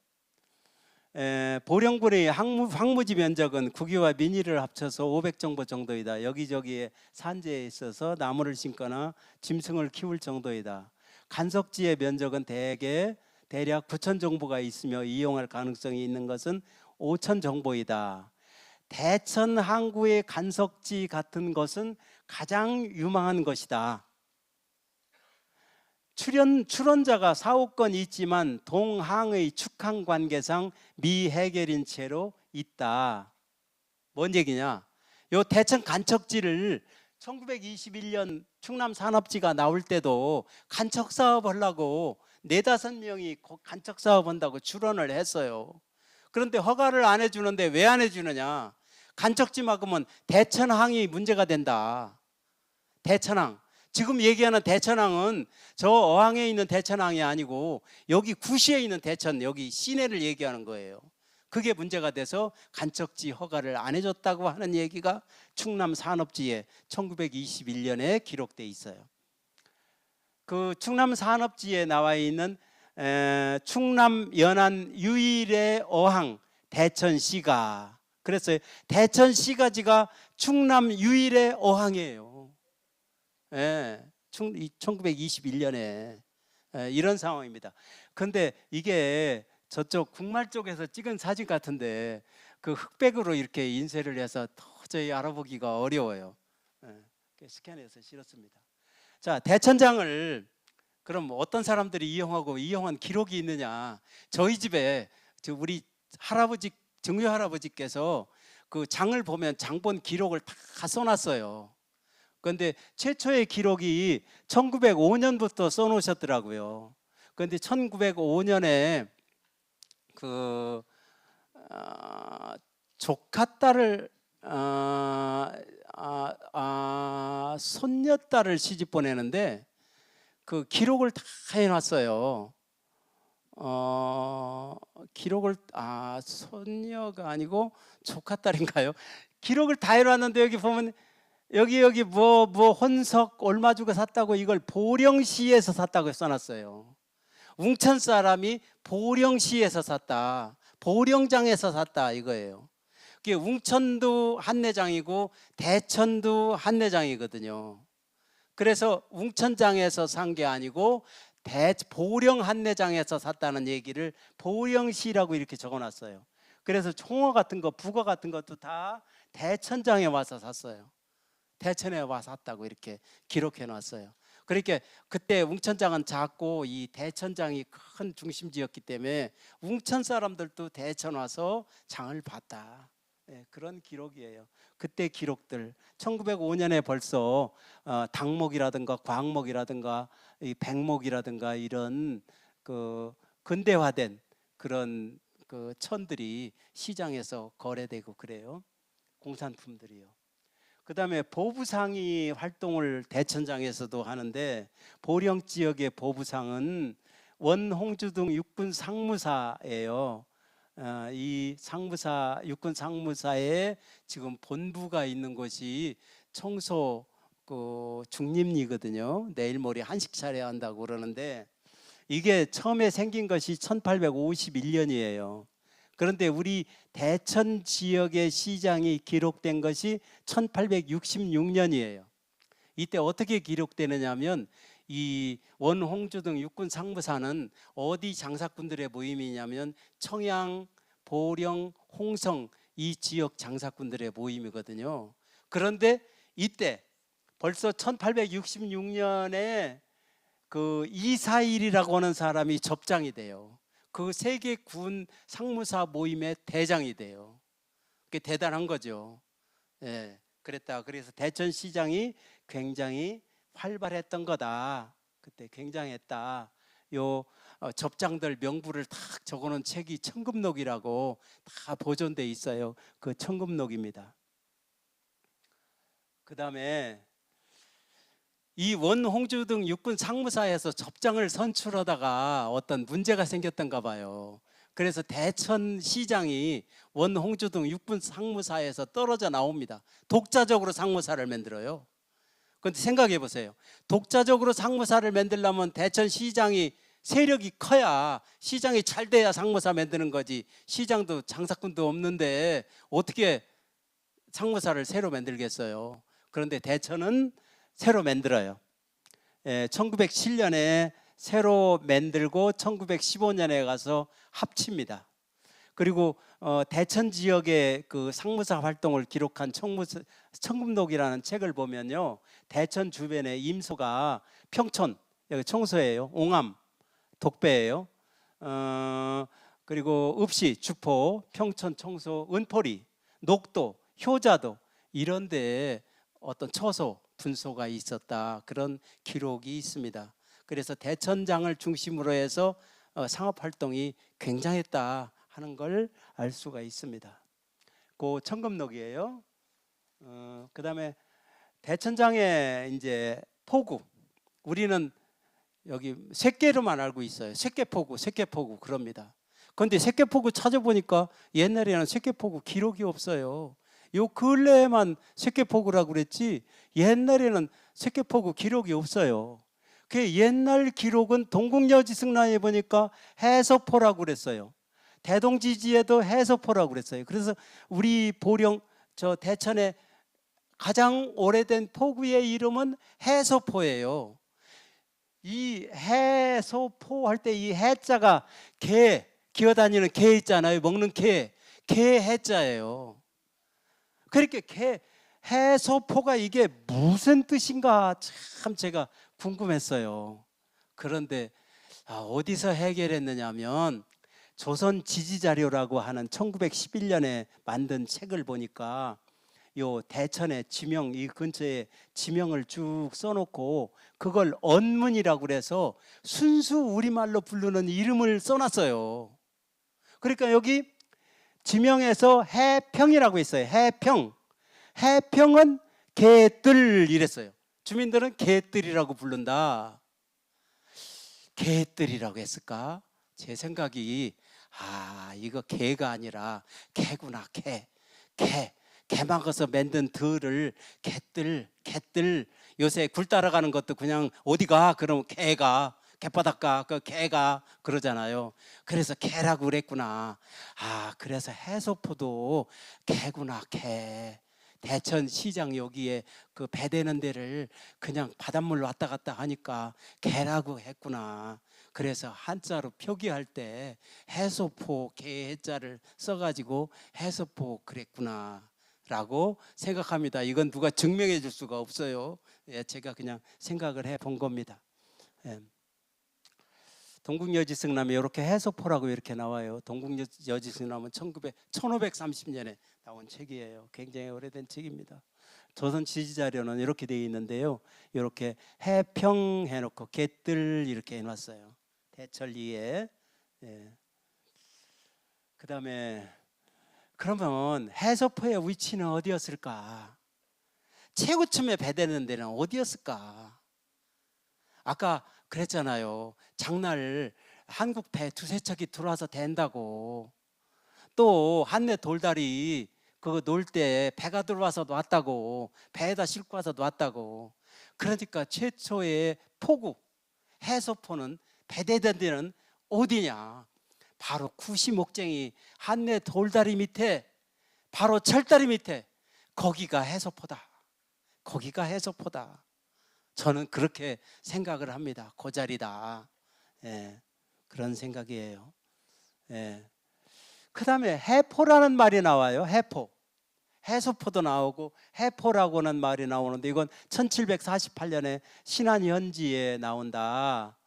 보령군의 황무지 면적은 국유와 민이를 합쳐서 500정보 정도이다. 여기저기에 산재에 있어서 나무를 심거나 짐승을 키울 정도이다. 간석지의 면적은 대략 9,000정보가 있으며 이용할 가능성이 있는 것은 5,000정보이다. 대천 항구의 간석지 같은 것은 가장 유망한 것이다. 출원자가 4억 건 있지만 동항의 축항 관계상 미해결인 채로 있다. 뭔 얘기냐? 요 대천 간척지를 1921년 충남 산업지가 나올 때도 간척 사업 하려고 4-5명이 간척 사업 한다고 출원을 했어요. 그런데 허가를 안 해주는데 왜 안 해주느냐? 간척지 막으면 대천항이 문제가 된다. 대천항. 지금 얘기하는 대천항은 저 어항에 있는 대천항이 아니고 여기 구시에 있는 대천, 여기 시내를 얘기하는 거예요. 그게 문제가 돼서 간척지 허가를 안 해줬다고 하는 얘기가 충남 산업지에 1921년에 기록돼 있어요. 그 충남 산업지에 나와 있는 충남 연안 유일의 어항 대천시가, 그래서 대천시가지가 충남 유일의 어항이에요. 1921년에 이런 상황입니다. 그런데 이게 저쪽 국말 쪽에서 찍은 사진 같은데 그 흑백으로 이렇게 인쇄를 해서 도저히 알아보기가 어려워요. 스캔해서 실었습니다. 자, 대천장을 그럼 어떤 사람들이 이용하고 이용한 기록이 있느냐? 저희 집에 우리 할아버지, 증조 할아버지께서 그 장을 보면 장본 기록을 다 써놨어요. 그런데 최초의 기록이 1905년부터 써놓으셨더라고요. 그런데 1905년에 그 조카딸을 손녀딸을 시집 보내는데 그 기록을 다 해놨어요. 기록을 손녀가 아니고 조카딸인가요? 기록을 다 해놨는데 여기 보면 여기 뭐 혼석 얼마 주고 샀다고 이걸 보령시에서 샀다고 써놨어요. 웅천 사람이 보령시에서 샀다, 보령장에서 샀다 이거예요. 그게 웅천도 한내장이고 대천도 한내장이거든요. 그래서 웅천장에서 산 게 아니고 보령 한내장에서 샀다는 얘기를 보령시라고 이렇게 적어놨어요. 그래서 총어 같은 거, 북어 같은 것도 다 대천장에 와서 샀어요. 대천에 와서 샀다고 이렇게 기록해 놨어요. 그러니까 그때 웅천장은 작고 이 대천장이 큰 중심지였기 때문에 웅천 사람들도 대천 와서 장을 봤다. 네, 그런 기록이에요. 그때 기록들 1905년에 벌써 당목이라든가 광목이라든가 이 백목이라든가 이런 그 근대화된 그런 그 천들이 시장에서 거래되고 그래요. 공산품들이요. 그 다음에 보부상이 활동을 대천장에서도 하는데 보령 지역의 보부상은 원홍주등 육군 상무사예요. 이 상무사, 육군 상무사에 지금 본부가 있는 곳이 청소 그 중림리거든요. 내일 모레 한식 차려야 한다고 그러는데 이게 처음에 생긴 것이 1851년이에요. 그런데 우리 대천 지역의 시장이 기록된 것이 1866년이에요. 이때 어떻게 기록되느냐 하면 이 원홍주등 육군 상무사는 어디 장사꾼들의 모임이냐면 청양, 보령, 홍성 이 지역 장사꾼들의 모임이거든요. 그런데 이때 벌써 1866년에 그 이사일이라고 하는 사람이 접장이 돼요. 그 세계 군 상무사 모임의 대장이 돼요. 그게 대단한 거죠. 예, 그랬다. 그래서 대천시장이 굉장히 활발했던 거다. 그때 굉장했다. 요 접장들 명부를 탁 적어놓은 책이 청금록이라고 다 보존돼 있어요. 그 청금록입니다. 그 다음에 이 원홍주 등 육군 상무사에서 접장을 선출하다가 어떤 문제가 생겼던가 봐요. 그래서 대천시장이 원홍주 등 육군 상무사에서 떨어져 나옵니다. 독자적으로 상무사를 만들어요. 그런데 생각해 보세요. 독자적으로 상무사를 만들려면 대천시장이 세력이 커야, 시장이 잘 돼야 상무사 만드는 거지. 시장도 장사꾼도 없는데 어떻게 상무사를 새로 만들겠어요. 그런데 대천은 새로 만들어요. 1907년에 새로 만들고 1915년에 가서 합칩니다. 그리고 대천 지역의 그 상무사 활동을 기록한 청금록이라는 책을 보면요, 대천 주변에 임소가 평촌, 여기 청소예요, 옹암, 독배예요. 그리고 읍시, 주포, 평촌, 청소, 은포리, 녹도, 효자도 이런 데에 어떤 처소, 분소가 있었다, 그런 기록이 있습니다. 그래서 대천장을 중심으로 해서 상업활동이 굉장했다 하는 걸 알 수가 있습니다. 그 청금록이에요. 그 다음에 대천장의 이제 포구, 우리는 여기 쇠개로만 알고 있어요. 쇠개포구 그럽니다. 그런데 쇠개포구 찾아보니까 옛날에는 쇠개포구 기록이 없어요. 요 근래에만 쇠개포구라고 그랬지 옛날에는 쇠개포구 기록이 없어요. 그 옛날 기록은 동국여지승라에 보니까 해서포라고 그랬어요. 대동지지에도 해서포라고 그랬어요. 그래서 우리 보령 저 대천의 가장 오래된 포구의 이름은 해서포예요. 이 해소포 할 때 이 해자가 개, 기어다니는 개 있잖아요. 먹는 개 해자예요. 그렇게 해소포가 이게 무슨 뜻인가 참 제가 궁금했어요. 그런데 어디서 해결했느냐면 조선 지지자료라고 하는 1911년에 만든 책을 보니까 요 대천의 지명, 이 근처에 지명을 쭉 써놓고 그걸 언문이라고 그래서 순수 우리말로 부르는 이름을 써놨어요. 그러니까 여기 지명에서 해평이라고 있어요. 해평은 개뜰 이랬어요. 주민들은 개뜰이라고 부른다. 개뜰이라고 했을까? 제 생각이 이거 개가 아니라 개구나. 개 막아서 만든 들을 개뜰. 요새 굴 따라가는 것도 그냥 어디가 그럼 개바닷가 그 개가 그러잖아요. 그래서 개라고 그랬구나. 그래서 해소포도 개구나. 개. 대천시장 여기에 그 배대는 데를 그냥 바닷물로 왔다 갔다 하니까 개라고 했구나. 그래서 한자로 표기할 때 해소포 개자를 써가지고 해소포 그랬구나 라고 생각합니다. 이건 누가 증명해 줄 수가 없어요. 제가 그냥 생각을 해 본 겁니다. 동국여지승남이 이렇게 해소포라고 이렇게 나와요. 동국여지승남은 1530년에 나온 책이에요. 굉장히 오래된 책입니다. 조선 지지자료는 이렇게 되어 있는데요. 이렇게 해평 해놓고 개뜰 이렇게 해놨어요. 대천리에. 그 다음에 그러면 해소포의 위치는 어디였을까? 최고층에 배대는 데는 어디였을까? 아까 그랬잖아요. 장날 한국 배 두세 척이 들어와서 댄다고. 또 한내 돌다리 그거 놀 때 배가 들어와서 놨다고. 배에다 싣고 와서 놨다고. 그러니까 최초의 포구 해소포는 배대된 데는 어디냐? 바로 구시 목쟁이 한내 돌다리 밑에 바로 철다리 밑에 거기가 해소포다. 거기가 해소포다. 저는 그렇게 생각을 합니다. 그 자리다. 그런 생각이에요. 그 다음에 해포라는 말이 나와요. 해포. 해소포도 나오고 해포라고는 말이 나오는데 이건 1748년에 신안현지에 나온다.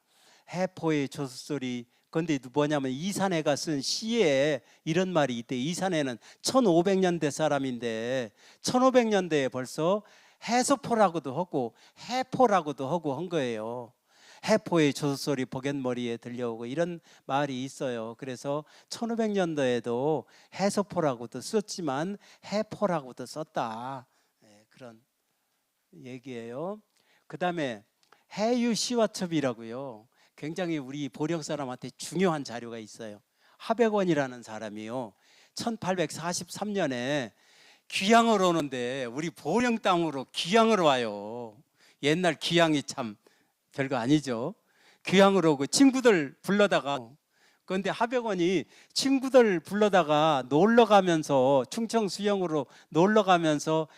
해포의 조수소리. 그런데 뭐냐면 이산해가 쓴 시에 이런 말이 있대. 이산해는 1500년대 사람인데 1500년대에 벌써 해소포라고도 하고 해포라고도 하고 한 거예요. 해포의 조수소리 보갯머리에 들려오고 이런 말이 있어요. 그래서 1500년도에도 해소포라고도 썼지만 해포라고도 썼다. 그런 얘기예요. 그 다음에 해유시화첩이라고요. 굉장히 우리 보령 사람한테 중요한 자료가 있어요. 하백원이라는 사람이요. 1843년에 귀향을 오는데 우리 보령 땅으로 귀향을 와요. 옛날 귀향이 참 별거 아니죠. 귀향을 오고 친구들 불러다가 그런데 하백원이 친구들 불러다가 놀러 가면서 충청 수영으로 놀러 가면서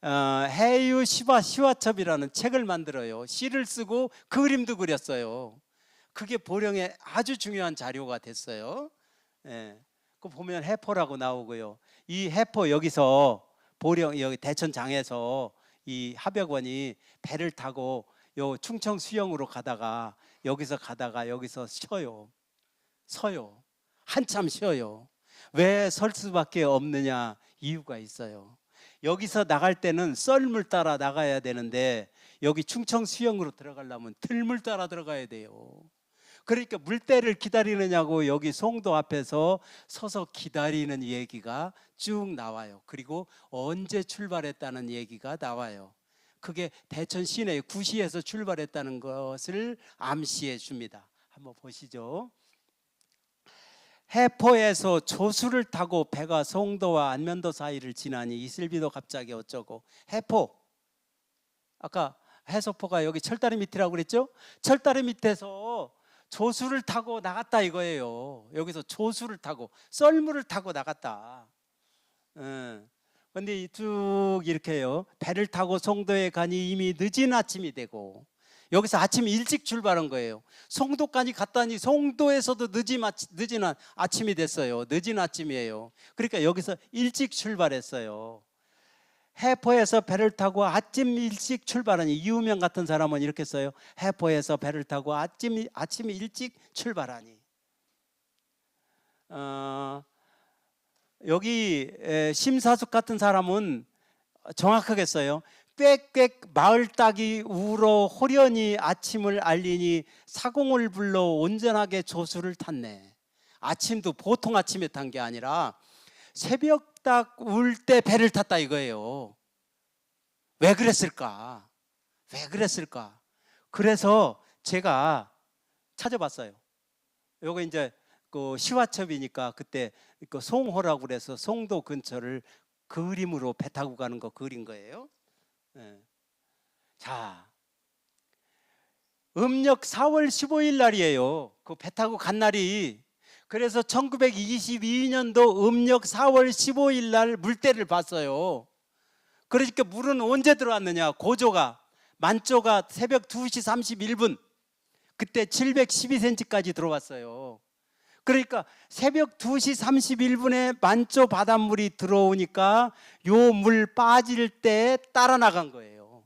해유 시화첩이라는 책을 만들어요. 시를 쓰고 그림도 그렸어요. 그게 보령에 아주 중요한 자료가 됐어요. 그 보면 해포라고 나오고요. 이 해포 여기서 보령 여기 대천장에서 이 하백원이 배를 타고 요 충청 수영으로 가다가 여기서 쉬어요. 서요. 한참 쉬어요. 왜 설 수밖에 없느냐? 이유가 있어요. 여기서 나갈 때는 썰물 따라 나가야 되는데 여기 충청 수영으로 들어가려면 들물 따라 들어가야 돼요. 그러니까 물때를 기다리느냐고 여기 송도 앞에서 서서 기다리는 얘기가 쭉 나와요. 그리고 언제 출발했다는 얘기가 나와요. 그게 대천 시내 구시에서 출발했다는 것을 암시해 줍니다. 한번 보시죠. 해포에서 조수를 타고 배가 송도와 안면도 사이를 지나니 이슬비도 갑자기 어쩌고. 해포, 아까 해소포가 여기 철다리 밑이라고 그랬죠? 철다리 밑에서 조수를 타고 나갔다 이거예요. 여기서 조수를 타고 썰물을 타고 나갔다. 그런데 쭉 이렇게요. 배를 타고 송도에 가니 이미 늦은 아침이 되고 여기서 아침 일찍 출발한 거예요. 송도까지 갔다니 송도에서도 늦은 아침이 됐어요. 늦은 아침이에요. 그러니까 여기서 일찍 출발했어요. 해포에서 배를 타고 아침 일찍 출발하니 이우명 같은 사람은 이렇게 써요. 해포에서 배를 타고 아침 일찍 출발하니. 여기 심사숙 같은 사람은 정확하게 써요. 꽥꽥 마을 닭이 울어 호련히 아침을 알리니 사공을 불러 온전하게 조수를 탔네. 아침도 보통 아침에 탄 게 아니라 새벽 딱 울 때 배를 탔다 이거예요. 왜 그랬을까? 그래서 제가 찾아봤어요. 요거 이제 그 시화첩이니까 그때 그 송호라고 그래서 송도 근처를 그림으로 배 타고 가는 거 그린 거예요. 예. 자, 음력 4월 15일 날이에요. 그 배 타고 간 날이. 그래서 1922년도 음력 4월 15일 날 물때를 봤어요. 그러니까 물은 언제 들어왔느냐? 고조가 만조가 새벽 2시 31분 그때 712cm까지 들어왔어요. 그러니까 새벽 2시 31분에 만조 바닷물이 들어오니까 요 물 빠질 때 따라 나간 거예요.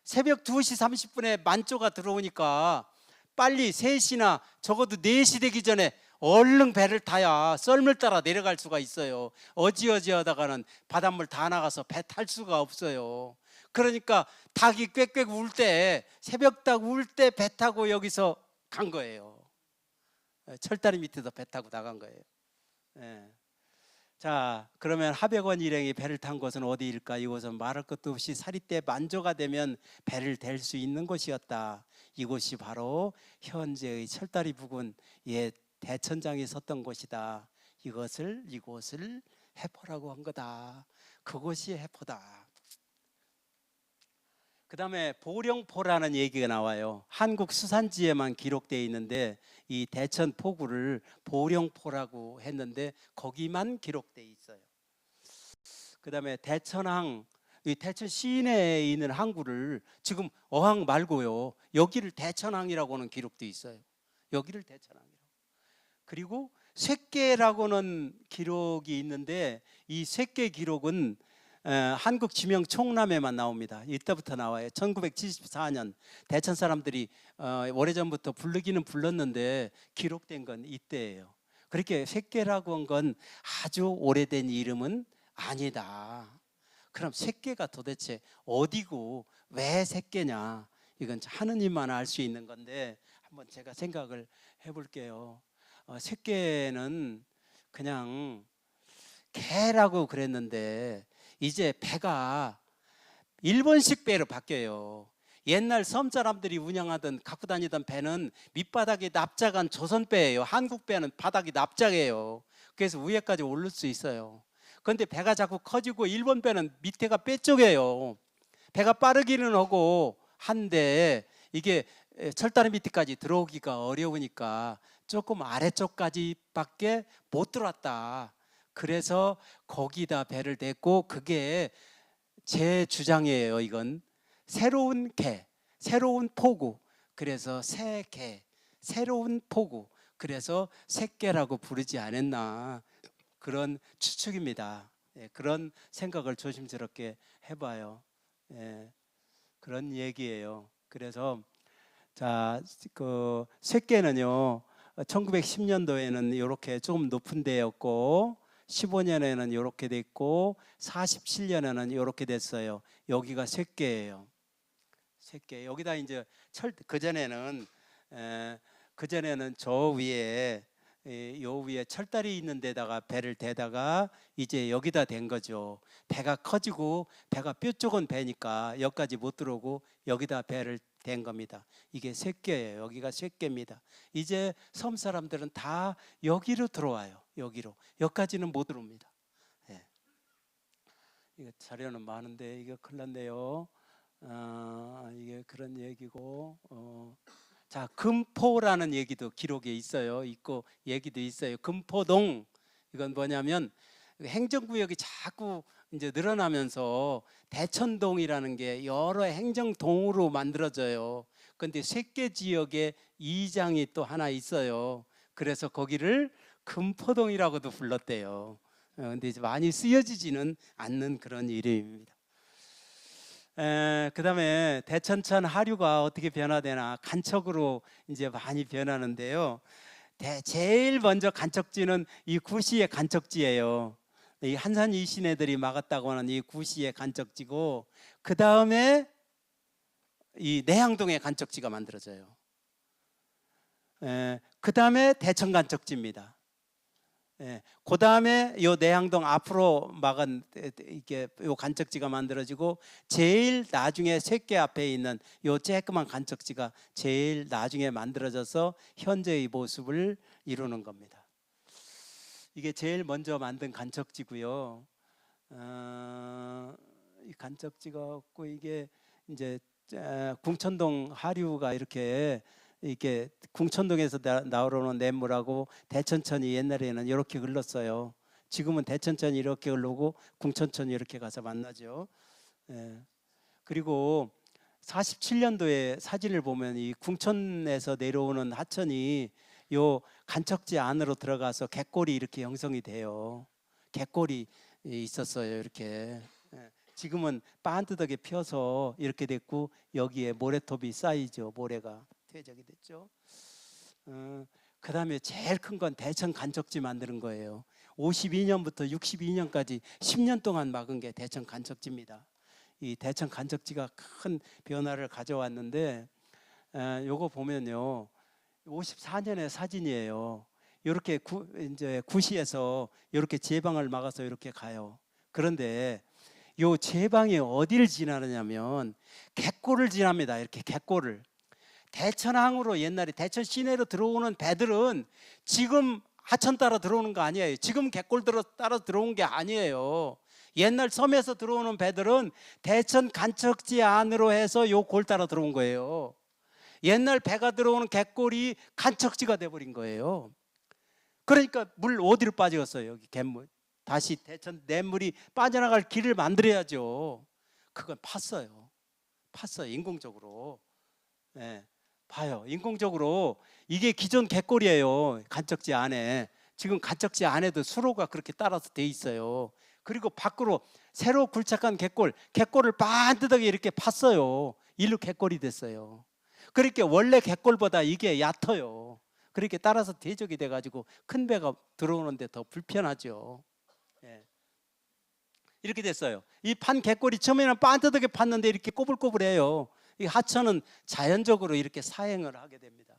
새벽 2시 30분에 만조가 들어오니까 빨리 3시나 적어도 4시 되기 전에 얼른 배를 타야 썰물 따라 내려갈 수가 있어요. 어지어지 하다가는 바닷물 다 나가서 배 탈 수가 없어요. 그러니까 닭이 꽥꽥 울 때, 새벽닭 울 때 배 타고 여기서 간 거예요. 철다리 밑에서 배 타고 나간 거예요. 예. 자, 그러면 하백원 일행이 배를 탄 곳은 어디일까? 이곳은 말할 것도 없이 사리때 만조가 되면 배를 댈 수 있는 곳이었다. 이곳이 바로 현재의 철다리 부근 옛 대천장이 섰던 곳이다. 이곳을 해포라고 한 거다. 그곳이 해포다. 그 다음에 보령포라는 얘기가 나와요. 한국 수산지에만 기록되어 있는데 이 대천 포구를 보령포라고 했는데 거기만 기록되어 있어요. 그 다음에 대천항, 이 대천 시내에 있는 항구를 지금 어항 말고요, 여기를 대천항이라고는 기록되어 있어요. 여기를 대천항이라고. 그리고 쇠계라고는 기록이 있는데 이 쇠계 기록은 한국 지명 총람에만 나옵니다. 이때부터 나와요. 1974년 대천 사람들이 오래전부터 부르기는 불렀는데 기록된 건 이때예요. 그렇게 쇠계라고 한 건 아주 오래된 이름은 아니다. 그럼 쇠계가 도대체 어디고 왜 쇠계냐? 이건 하느님만 알 수 있는 건데 한번 제가 생각을 해볼게요. 쇠계는 그냥 개라고 그랬는데 이제 배가 일본식 배로 바뀌어요. 옛날 섬 사람들이 운영하던 갖고 다니던 배는 밑바닥이 납작한 조선 배예요. 한국 배는 바닥이 납작해요. 그래서 위에까지 오를 수 있어요. 그런데 배가 자꾸 커지고 일본 배는 밑에가 빼쪽이에요. 배가 빠르기는 하고 한데 이게 철다리 밑에까지 들어오기가 어려우니까 조금 아래쪽까지밖에 못 들어왔다. 그래서 거기다 배를 댔고 그게 제 주장이에요. 이건 새로운 개, 새로운 포구. 그래서 새 개, 새로운 포구. 그래서 새개라고 부르지 않았나, 그런 추측입니다. 예, 그런 생각을 조심스럽게 해봐요. 예, 그런 얘기예요. 그래서 자, 그 새개는요 1910년도에는 이렇게 조금 높은 데였고 15년에는 이렇게 됐고 47년에는 이렇게 됐어요. 여기가 쇠계예요. 쇠계. 여기다 이제 그전에는 저 위에 요 위에 철다리 있는 데다가 배를 대다가 이제 여기다 댄 거죠. 배가 커지고 배가 뾰족한 배니까 여기까지 못 들어오고 여기다 배를 댄 겁니다. 이게 쇠계예요. 여기가 쇠계입니다. 이제 섬 사람들은 다 여기로 들어와요. 여기까지는 못 들어옵니다. 예. 이거 자료는 많은데 이거 큰일 났네요. 이게 그런 얘기고 자, 금포라는 얘기도 기록에 있어요. 있고 얘기도 있어요. 금포동, 이건 뭐냐면 행정구역이 자꾸 이제 늘어나면서 대천동이라는 게 여러 행정동으로 만들어져요. 그런데 쇠계 지역에 이장이 또 하나 있어요. 그래서 거기를 금포동이라고도 불렀대요. 근데 이제 많이 쓰여지지는 않는 그런 이름입니다. 그 다음에 대천천 하류가 어떻게 변화되나, 간척으로 이제 많이 변하는데요. 제일 먼저 간척지는 이 구시의 간척지예요. 이 한산 이신애들이 막았다고 하는 이 구시의 간척지고, 그 다음에 이 내향동의 간척지가 만들어져요. 그 다음에 대천 간척지입니다. 그 다음에 요 내향동 앞으로 막은 이게 요 간척지가 만들어지고 제일 나중에 쇠계 앞에 있는 요 쬐끄만 간척지가 제일 나중에 만들어져서 현재의 모습을 이루는 겁니다. 이게 제일 먼저 만든 간척지고요. 이 간척지가 없고 이게 이제 궁천동 하류가 이렇게 궁천동에서 나오는 냇물하고 대천천이 옛날에는 이렇게 흘렀어요. 지금은 대천천이 이렇게 흐르고 궁천천이 이렇게 가서 만나죠. 그리고 47년도에 사진을 보면 이 궁천에서 내려오는 하천이 요 간척지 안으로 들어가서 갯골이 이렇게 형성이 돼요. 갯골이 있었어요. 이렇게. 지금은 반듯하게 펴서 이렇게 됐고 여기에 모래톱이 쌓이죠. 모래가 퇴적이 됐죠. 그 다음에 제일 큰 건 대천 간척지 만드는 거예요. 52년부터 62년까지 10년 동안 막은 게 대천 간척지입니다. 이 대천 간척지가 큰 변화를 가져왔는데 요거 보면요. 54년의 사진이에요. 이렇게 이제 구시에서 이렇게 제방을 막아서 이렇게 가요. 그런데 요 제방이 어디를 지나느냐면 갯골을 지납니다. 이렇게 갯골을. 대천항으로 옛날에 대천 시내로 들어오는 배들은 지금 하천 따라 들어오는 거 아니에요. 지금 갯골 따라 들어온 게 아니에요. 옛날 섬에서 들어오는 배들은 대천 간척지 안으로 해서 요 골 따라 들어온 거예요. 옛날 배가 들어오는 갯골이 간척지가 돼버린 거예요. 그러니까 물 어디로 빠지겠어요? 여기 갯물. 다시 대천 냇물이 빠져나갈 길을 만들어야죠. 그건 팠어요. 인공적으로. 봐요. 인공적으로 이게 기존 갯골이에요. 간척지 안에. 지금 간척지 안에도 수로가 그렇게 따라서 돼 있어요. 그리고 밖으로 새로 굴착한 갯골을 반듯하게 이렇게 팠어요. 일로 갯골이 됐어요. 그러니까 원래 갯골보다 이게 얕아요. 그렇게 따라서 대적이 돼가지고 큰 배가 들어오는데 더 불편하죠. 이렇게 됐어요. 이 판 갯골이 처음에는 반듯하게 팠는데 이렇게 꼬불꼬불해요. 이 하천은 자연적으로 이렇게 사행을 하게 됩니다.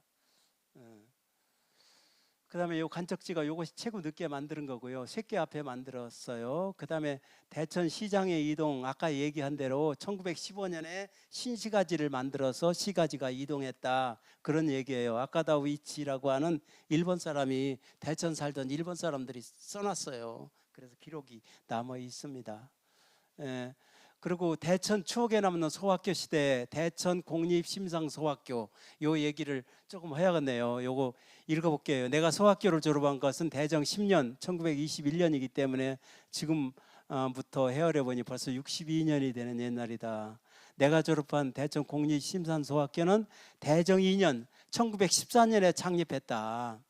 그 다음에 요 간척지가 요것이 최고 늦게 만드는 거고요. 쇠계 앞에 만들었어요. 그 다음에 대천시장의 이동, 아까 얘기한 대로 1915년에 신시가지를 만들어서 시가지가 이동했다. 그런 얘기예요. 아카다위치라고 하는 일본 사람이 대천 살던 일본 사람들이 써놨어요. 그래서 기록이 남아 있습니다. 그리고 대천 추억에 남는 소학교 시대, 대천 공립심상소학교 요 얘기를 조금 해야겠네요. 요거 읽어볼게요. 내가 소학교를 졸업한 것은 대정 10년 1921년이기 때문에 지금부터 헤아려 보니 벌써 62년이 되는 옛날이다. 내가 졸업한 대천 공립심상소학교는 대정 2년 1914년에 창립했다.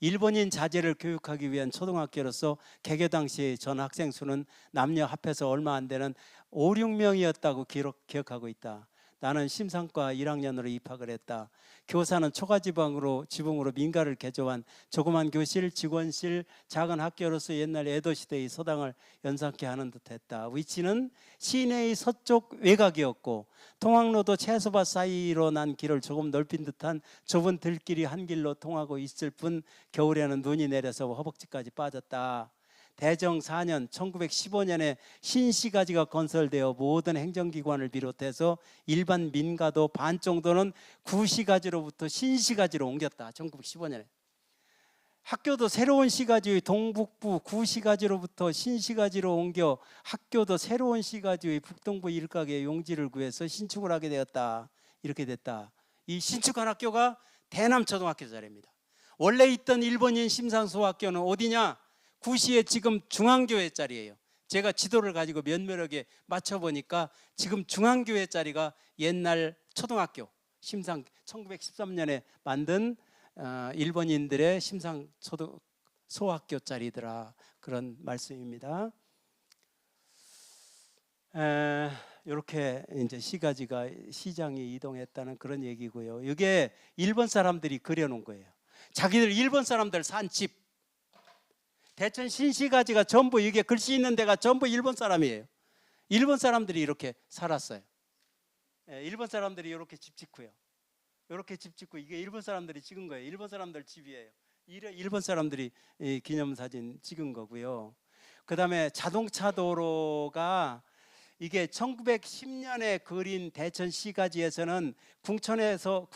일본인 자제를 교육하기 위한 초등학교로서 개교 당시 전 학생 수는 남녀 합해서 얼마 안 되는 5, 6명이었다고 기억하고 있다. 나는 심상과 1학년으로 입학을 했다. 교사는 초가지방으로 지붕으로 민가를 개조한 조그만 교실, 직원실, 작은 학교로서 옛날 에도 시대의 서당을 연상케 하는 듯했다. 위치는 시내의 서쪽 외곽이었고 통학로도 채소밭 사이로 난 길을 조금 넓힌 듯한 좁은 들길이 한 길로 통하고 있을 뿐 겨울에는 눈이 내려서 허벅지까지 빠졌다. 대정 4년 1915년에 신시가지가 건설되어 모든 행정기관을 비롯해서 일반 민가도 반 정도는 구시가지로부터 신시가지로 옮겼다. 1915년에. 학교도 새로운 시가지의 동북부 구시가지로부터 신시가지로 옮겨 학교도 새로운 시가지의 북동부 일각에 용지를 구해서 신축을 하게 되었다. 이렇게 됐다. 이 신축한 학교가 대남초등학교 자리입니다. 원래 있던 일본인 심상소학교는 어디냐? 구시에 지금 중앙교회 자리예요. 제가 지도를 가지고 면밀하게 맞춰보니까 지금 중앙교회 자리가 옛날 초등학교 심상 1913년에 만든 일본인들의 심상 소학교 자리더라. 그런 말씀입니다. 이렇게 이제 시장이 이동했다는 그런 얘기고요. 이게 일본 사람들이 그려놓은 거예요. 자기들 일본 사람들 산 집. 대천 신시가지가 전부 이게 글씨 있는 데가 전부 일본 사람이에요. 일본 사람들이 이렇게 살았어요. 일본 사람들이 이렇게 집 짓고요. 이렇게 집 짓고 이게 일본 사람들이 찍은 거예요. 일본 사람들 집이에요. 일본 사람들이 이 기념사진 찍은 거고요. 그다음에 자동차 도로가 이게 1910년에 그린 대천 시가지에서는 궁천에서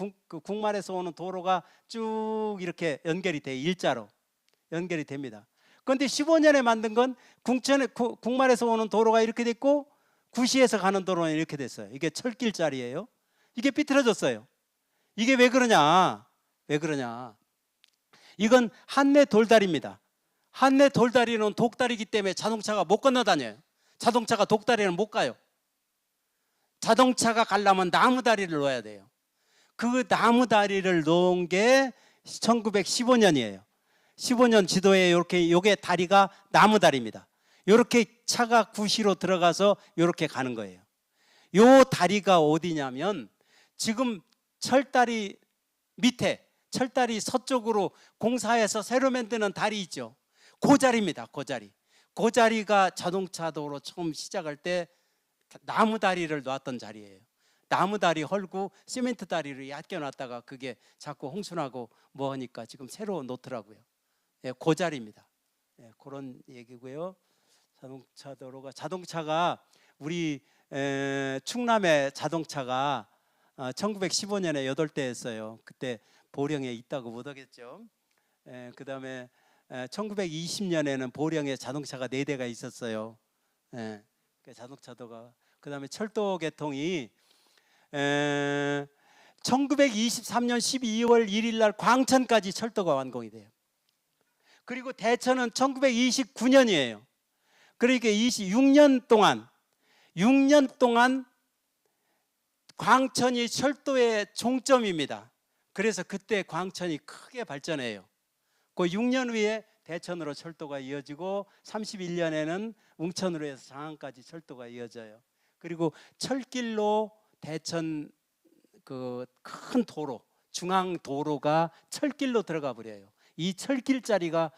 국말에서 오는 도로가 쭉 이렇게 연결이 돼, 일자로 연결이 됩니다. 그런데 15년에 만든 건 국말에서 오는 도로가 이렇게 됐고 구시에서 가는 도로는 이렇게 됐어요. 이게 철길짜리예요. 이게 삐뚤어졌어요. 이게 왜 그러냐? 왜 그러냐? 이건 한내 돌다리입니다. 한내 돌다리는 독다리이기 때문에 자동차가 못 건너다녀요. 자동차가 독다리는 못 가요. 자동차가 가려면 나무다리를 놓아야 돼요. 그 나무다리를 놓은 게 1915년이에요. 15년 지도에 이렇게 요게 다리가 나무다리입니다. 이렇게 차가 구시로 들어가서 이렇게 가는 거예요. 요 다리가 어디냐면 지금 철다리 밑에 철다리 서쪽으로 공사해서 새로 만드는 다리 있죠. 그 자리입니다. 그 자리. 그 자리가 자동차 도로 처음 시작할 때 나무 다리를 놨던 자리예요. 나무 다리 헐고 시멘트 다리를 얕게 놨다가 그게 자꾸 홍순하고 뭐 하니까 지금 새로 놓더라고요. 예, 그 자리입니다. 예, 그런 얘기고요. 자동차 도로가 자동차가 우리 충남의 자동차가 1915년에 8대였어요. 그때 보령에 있다고 못 하겠죠. 그 다음에 1920년에는 보령에 자동차가 4대가 있었어요. 자동차도가. 그 다음에 철도 개통이 1923년 12월 1일 날 광천까지 철도가 완공이 돼요. 그리고 대천은 1929년이에요. 그러니까 26년 동안 6년 동안 광천이 철도의 종점입니다. 그래서 그때 광천이 크게 발전해요. 그 6년 후에 대천으로 철도가 이어지고 31년에는 웅천으로 해서 장안까지 철도가 이어져요. 그리고 철길로 대천 그 큰 도로, 중앙 도로가 철길로 들어가 버려요. 이 철길자리가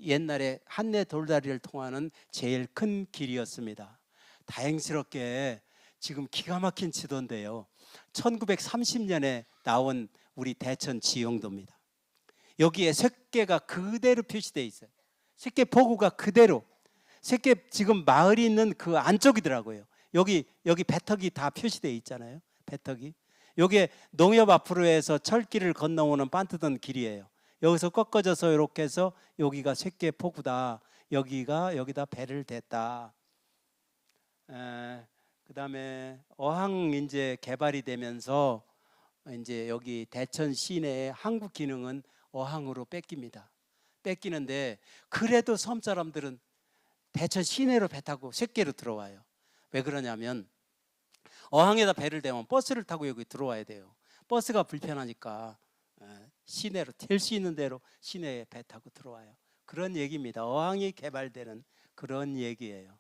옛날에 한내 돌다리를 통하는 제일 큰 길이었습니다. 다행스럽게 지금 기가 막힌 지도인데요. 1930년에 나온 우리 대천 지형도입니다. 여기에 쇠계가 그대로 표시되어 있어요. 쇠계 포구가 그대로. 쇠계 지금 마을이 있는 그 안쪽이더라고요. 여기 배턱이 다 표시되어 있잖아요. 배턱이. 여기에 농협 앞으로 해서 철길을 건너오는 반트던 길이에요. 여기서 꺾어져서 이렇게 해서 여기가 쇠계 포구다. 여기다 배를 댔다. 그 다음에 어항 이제 개발이 되면서 이제 여기 대천 시내의 한국 기능은 어항으로 뺏깁니다. 뺏기는데 그래도 섬 사람들은 대천 시내로 배 타고 쇠계로 들어와요. 왜 그러냐면 어항에다 배를 대면 버스를 타고 여기 들어와야 돼요. 버스가 불편하니까 시내로 될 수 있는 대로 시내에 배 타고 들어와요. 그런 얘기입니다. 어항이 개발되는 그런 얘기예요.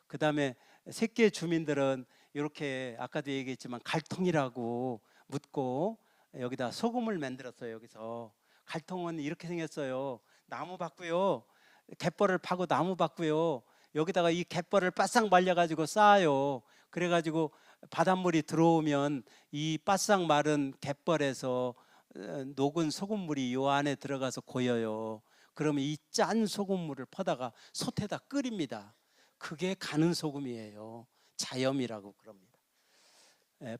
그 다음에 쇠계 주민들은 이렇게 아까도 얘기했지만 갈통이라고 묻고 여기다 소금을 만들었어요. 여기서 갈통은 이렇게 생겼어요. 나무 받고요, 갯벌을 파고 나무 받고요, 여기다가 이 갯벌을 바싹 말려가지고 쌓아요. 그래가지고 바닷물이 들어오면 이 바싹 마른 갯벌에서 녹은 소금물이 요 안에 들어가서 고여요. 그러면 이 짠 소금물을 퍼다가 솥에다 끓입니다. 그게 가는 소금이에요. 자염이라고 그럽니다.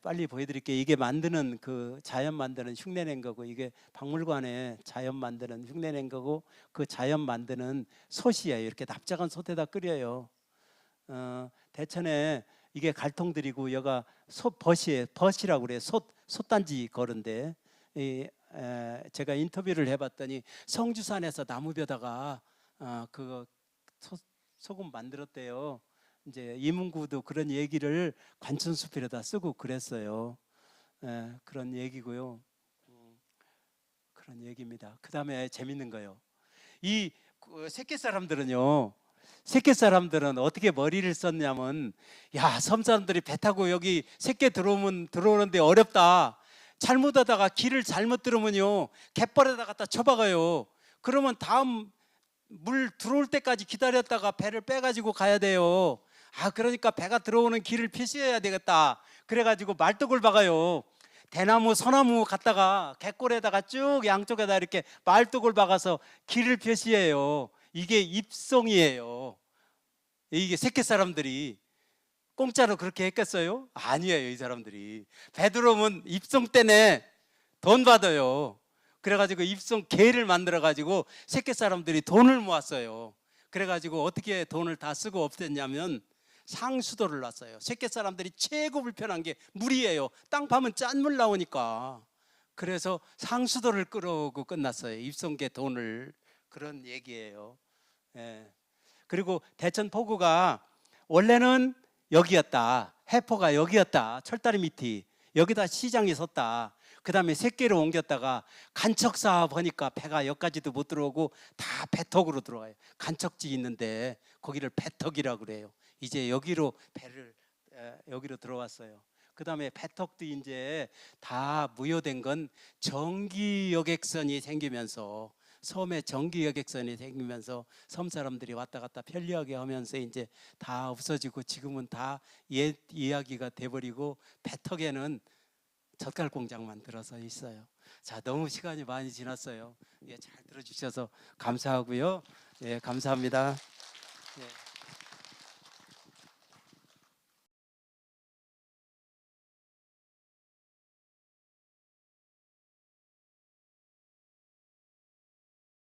빨리 보여드릴게요. 이게 만드는 그 자연 만드는 흉내낸 거고, 이게 박물관에 자연 만드는 흉내낸 거고, 그 자연 만드는 솥이에요. 이렇게 납작한 솥에다 끓여요. 대천에 이게 갈통들이고 여가 솥벗이에요. 벗이라고 그래요. 솥단지 거른데 제가 인터뷰를 해봤더니 성주산에서 나무벼다가 그거 소금 만들었대요. 이제 이문구도 그런 얘기를 관천수필에다 쓰고 그랬어요. 그런 얘기고요. 그런 얘기입니다. 그 다음에 재밌는 거요. 이 새끼 사람들은요. 새끼 사람들은 어떻게 머리를 썼냐면, 야, 섬 사람들이 배 타고 여기 새끼 들어오는데 어렵다. 잘못하다가 길을 잘못 들으면요, 갯벌에다 갖다 쳐박아요. 그러면 다음 물 들어올 때까지 기다렸다가 배를 빼가지고 가야 돼요. 그러니까 배가 들어오는 길을 표시해야 되겠다. 그래가지고 말뚝을 박아요. 대나무, 소나무 갖다가 갯골에다가 쭉 양쪽에다 이렇게 말뚝을 박아서 길을 표시해요. 이게 입송이에요. 이게 세계 사람들이 공짜로 그렇게 했겠어요? 아니에요. 이 사람들이 베드로면 입송 때네 돈 받아요. 그래가지고 입송 개를 만들어가지고 세계 사람들이 돈을 모았어요. 그래가지고 어떻게 돈을 다 쓰고 없앴냐면 상수도를 놨어요. 세계 사람들이 최고 불편한 게 물이에요. 땅 파면 짠물 나오니까. 그래서 상수도를 끌어오고 끝났어요. 입송계 돈을. 그런 얘기예요. 예. 그리고 대천 포구가 원래는 여기였다. 해포가 여기였다. 철다리 밑이 여기다 시장이 섰다. 그 다음에 새끼를 옮겼다가 간척 사업 하니까 배가 여기까지도 못 들어오고 다 배턱으로 들어와요. 간척지 있는데 거기를 배턱이라고 그래요. 이제 여기로 배를 여기로 들어왔어요. 그 다음에 배턱도 이제 다 무효된 건 전기 여객선이 생기면서 섬에 전기 여객선이 생기면서 섬 사람들이 왔다 갔다 편리하게 하면서 이제 다 없어지고 지금은 다 옛 이야기가 돼버리고 배턱에는 젓갈 공장만 들어서 있어요. 자, 너무 시간이 많이 지났어요. 예, 잘 들어주셔서 감사하고요. 예, 감사합니다. 예.